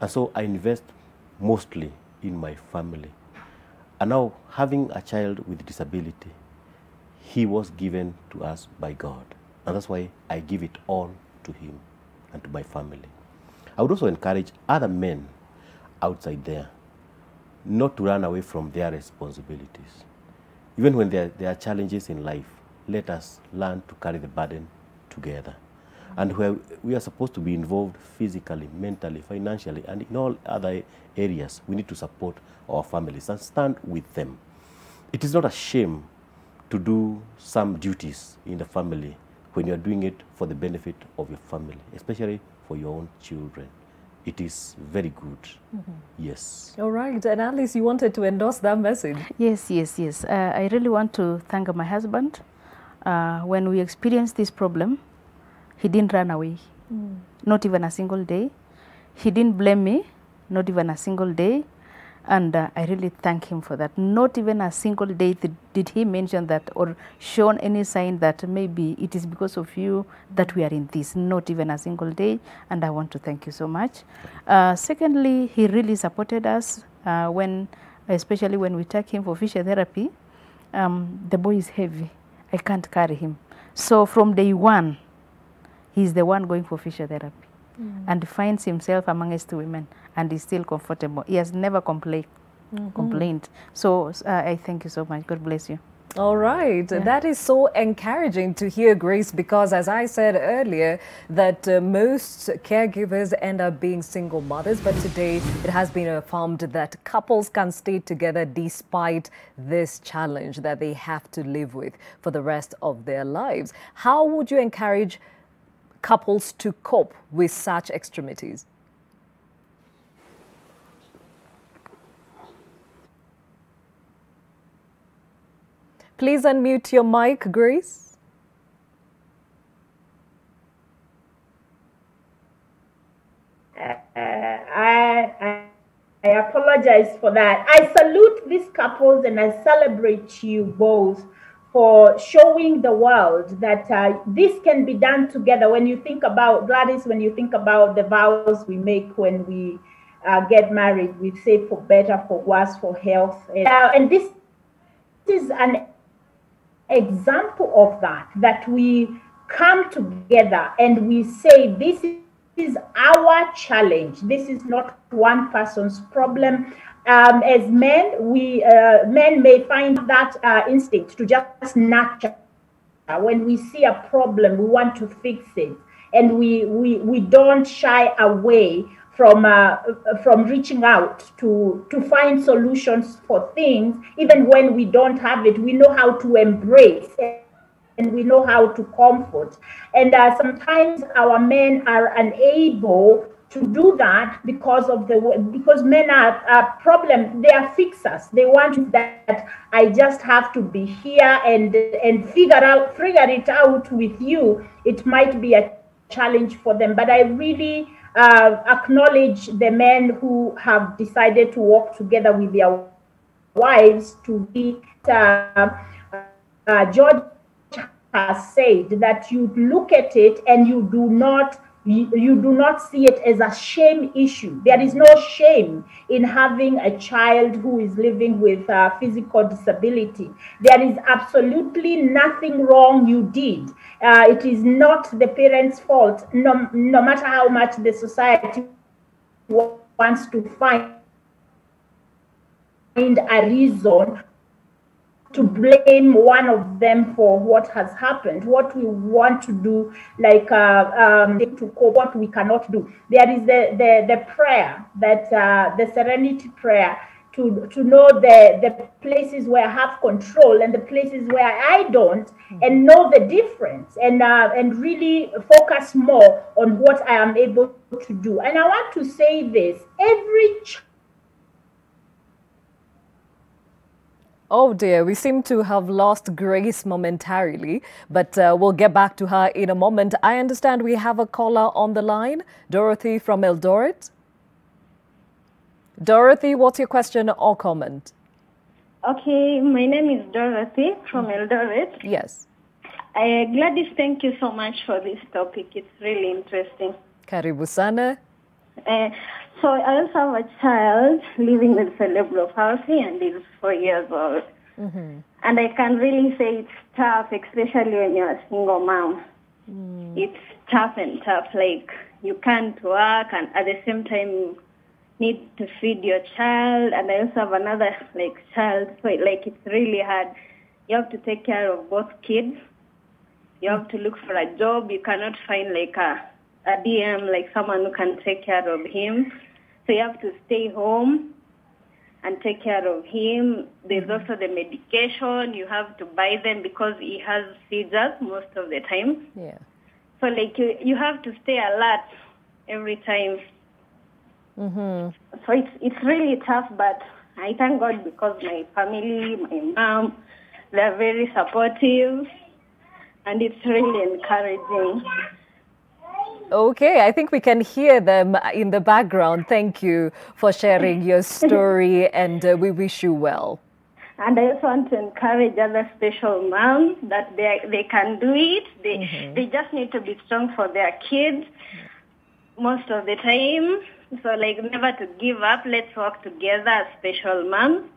S32: And so I invest mostly in my family. And now, having a child with disability, he was given to us by God. And that's why I give it all to him and to my family. I would also encourage other men outside there not to run away from their responsibilities. Even when there are challenges in life, let us learn to carry the burden together. And where we are supposed to be involved physically, mentally, financially, and in all other areas, we need to support our families and stand with them. It is not a shame to do some duties in the family when you are doing it for the benefit of your family, especially for your own children. It is very good. Yes.
S1: All right. And Alice, you wanted to endorse that message.
S2: Yes. I really want to thank my husband. When we experienced this problem, he didn't run away, not even a single day. He didn't blame me, not even a single day. And I really thank him for that. Not even a single day did he mention that or shown any sign that maybe it is because of you that we are in this. Not even a single day. And I want to thank you so much. Secondly, he really supported us especially when we take him for physiotherapy. The boy is heavy. I can't carry him. So from day one, he's the one going for physiotherapy and finds himself amongst women and is still comfortable. He has never complained. So I thank you so much. God bless you.
S1: All right. Yeah. That is so encouraging to hear, Grace, because as I said earlier, that most caregivers end up being single mothers. But today it has been affirmed that couples can stay together despite this challenge that they have to live with for the rest of their lives. How would you encourage couples to cope with such extremities? Please unmute your mic, Grace.
S3: I apologize for that. I salute these couples and I celebrate you both for showing the world that this can be done together. When you think about, Gladys, when you think about the vows we make when we get married, we say for better, for worse, for health. And this is an example of that we come together and we say, this is our challenge. This is not one person's problem. As men, men may find that instinct to just nurture. When we see a problem, we want to fix it, and we don't shy away from reaching out to find solutions for things. Even when we don't have it, we know how to embrace and we know how to comfort. And sometimes our men are unable to do that because men are problem. They are fixers. They want that I just have to be here and figure it out with you. It might be a challenge for them, but I really acknowledge the men who have decided to work together with their wives to be. George has said that you look at it and you do not see it as a shame issue. There is no shame in having a child who is living with physical disability. There is absolutely nothing wrong you did. It is not the parents' fault, no matter how much the society wants to find a reason to blame one of them for what has happened. What we want to do, like to cope, what we cannot do. There is the prayer, that the serenity prayer, to know the places where I have control and the places where I don't, and know the difference, and really focus more on what I am able to do. And I want to say this:
S1: Oh dear, we seem to have lost Grace momentarily, but we'll get back to her in a moment. I understand we have a caller on the line, Dorothy from Eldoret. Dorothy, what's your question or comment?
S5: Okay, my name is Dorothy from Eldoret.
S1: Yes.
S5: Gladys, thank you so much for this topic. It's really interesting.
S1: Karibu sana.
S5: So I also have a child living with cerebral palsy, and he's 4 years old.
S1: Mm-hmm.
S5: And I can really say it's tough, especially when you're a single mom. It's tough and tough. Like, you can't work, and at the same time you need to feed your child. And I also have another child, so it's really hard. You have to take care of both kids. You have to look for a job. You cannot find a DM, someone who can take care of him. So you have to stay home and take care of him. There's also the medication. You have to buy them because he has seizures most of the time.
S1: Yeah.
S5: So you have to stay alert every time.
S1: Mm-hmm.
S5: So it's really tough, but I thank God because my family, my mom, they're very supportive, and it's really encouraging.
S1: Okay, I think we can hear them in the background. Thank you for sharing your story, and we wish you well.
S5: And I also want to encourage other special moms that they can do it. They just need to be strong for their kids most of the time. So never to give up. Let's work together as special moms,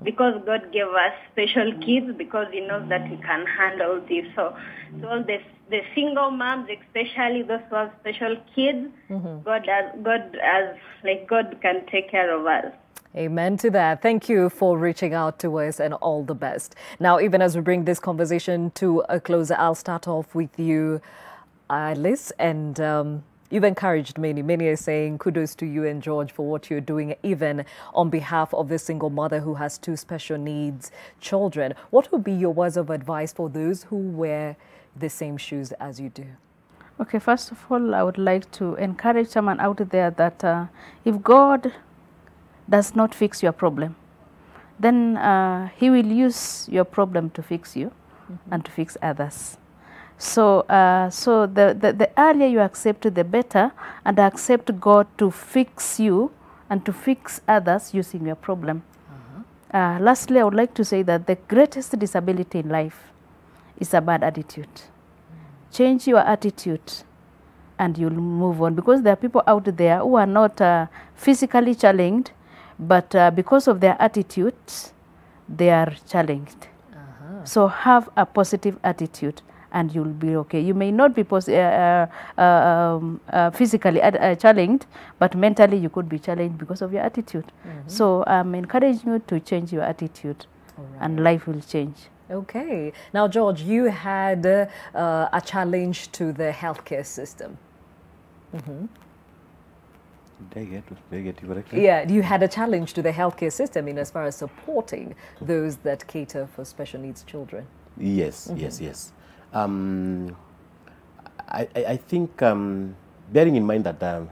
S5: because God gave us special kids, because He knows that we can handle this. So all the single moms, especially those who have special kids, God can take care of us.
S1: Amen to that. Thank you for reaching out to us, and all the best. Now, even as we bring this conversation to a close, I'll start off with you, Alice, and you've encouraged many. Many are saying kudos to you and George for what you're doing, even on behalf of the single mother who has 2 special needs children. What would be your words of advice for those who wear the same shoes as you do?
S2: Okay, first of all, I would like to encourage someone out there that if God does not fix your problem, then He will use your problem to fix you and to fix others. So, the earlier you accept, the better, and accept God to fix you and to fix others using your problem. Lastly, I would like to say that the greatest disability in life is a bad attitude. Change your attitude and you'll move on, because there are people out there who are not physically challenged, but because of their attitudes, they are challenged. So have a positive attitude and you'll be okay. You may not be physically challenged, but mentally you could be challenged because of your attitude. So I'm encouraging you to change your attitude and life will change.
S1: Okay. Now, George, you had a challenge to the healthcare system.
S32: Did I get you correctly?
S1: Yeah, you had a challenge to the healthcare system in as far as supporting those that cater for special needs children.
S32: Yes, yes. I think, bearing in mind that the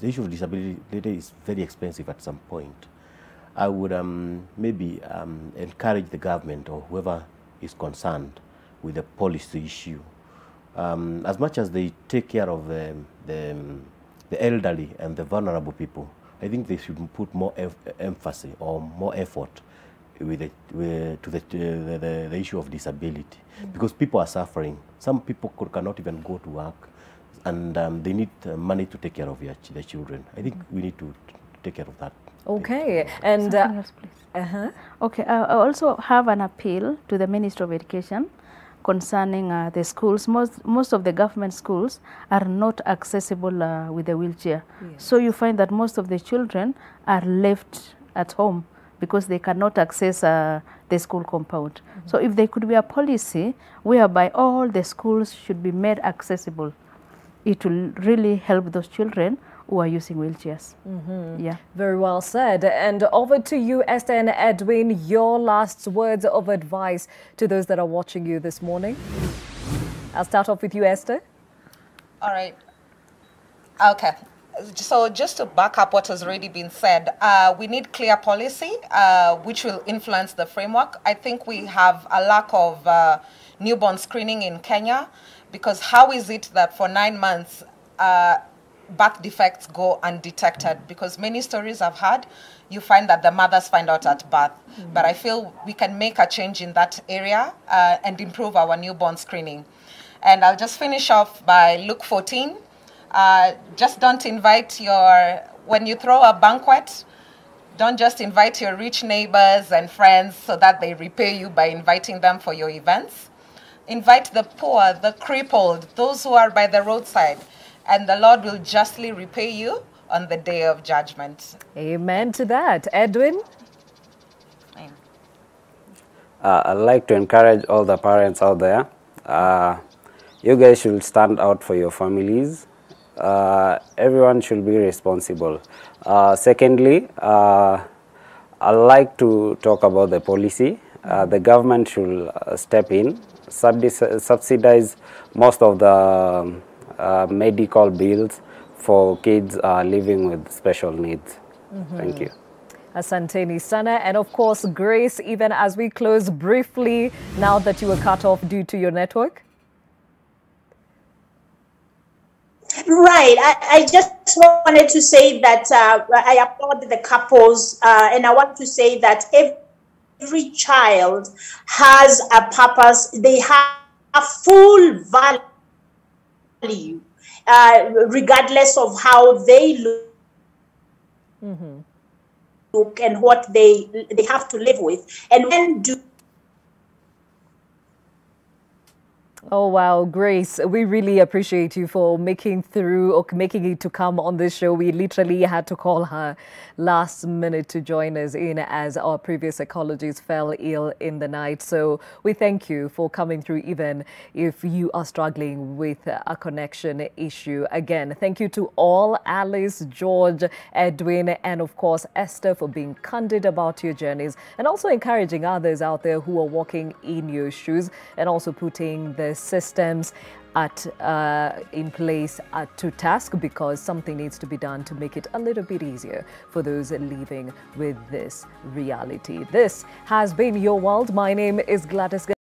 S32: issue of disability is very expensive at some point, I would maybe encourage the government or whoever is concerned with the policy issue, as much as they take care of the elderly and the vulnerable people, I think they should put more emphasis or more effort with the issue of disability, because people are suffering. Some people cannot even go to work, and they need money to take care of their children. I think we need to take care of that.
S1: Okay, and
S2: else, please. Okay, I also have an appeal to the Ministry of Education concerning the schools. Most of the government schools are not accessible with a wheelchair. So you find that most of the children are left at home because they cannot access the school compound. So if there could be a policy whereby all the schools should be made accessible, it will really help those children who are using wheelchairs. Yeah.
S1: Very well said. And over to you, Esther and Edwin, your last words of advice to those that are watching you this morning. I'll start off with you, Esther.
S4: All right. Okay. So just to back up what has already been said, we need clear policy, which will influence the framework. I think we have a lack of newborn screening in Kenya, because how is it that for 9 months, birth defects go undetected? Because many stories I've had, you find that the mothers find out at birth. But I feel we can make a change in that area and improve our newborn screening. And I'll just finish off by Luke 14. Just don't invite when you throw a banquet, don't just invite your rich neighbors and friends so that they repay you by inviting them for your events. Invite the poor, the crippled, those who are by the roadside, and the Lord will justly repay you on the day of judgment.
S1: Amen to that. Edwin?
S31: I'd like to encourage all the parents out there. You guys should stand out for your families. Everyone should be responsible. Secondly, I'd like to talk about the policy. The government should step in, subsidize most of the medical bills for kids living with special needs. Thank you.
S1: Asanteni Sana, and of course Grace, even as we close briefly, now that you were cut off due to your network.
S3: Right. I just wanted to say that I applaud the couples, and I want to say that every child has a purpose. They have a full value, regardless of how they look and what they have to live with. And then
S1: Oh, wow, Grace, we really appreciate you for making it to come on this show. We literally had to call her last minute to join us in as our previous psychologist fell ill in the night. So we thank you for coming through, even if you are struggling with a connection issue. Again, thank you to all, Alice, George, Edwin, and of course, Esther, for being candid about your journeys and also encouraging others out there who are walking in your shoes and also putting the systems in place to task, because something needs to be done to make it a little bit easier for those living with this reality. This has been Your World. My name is Gladys Gachanja.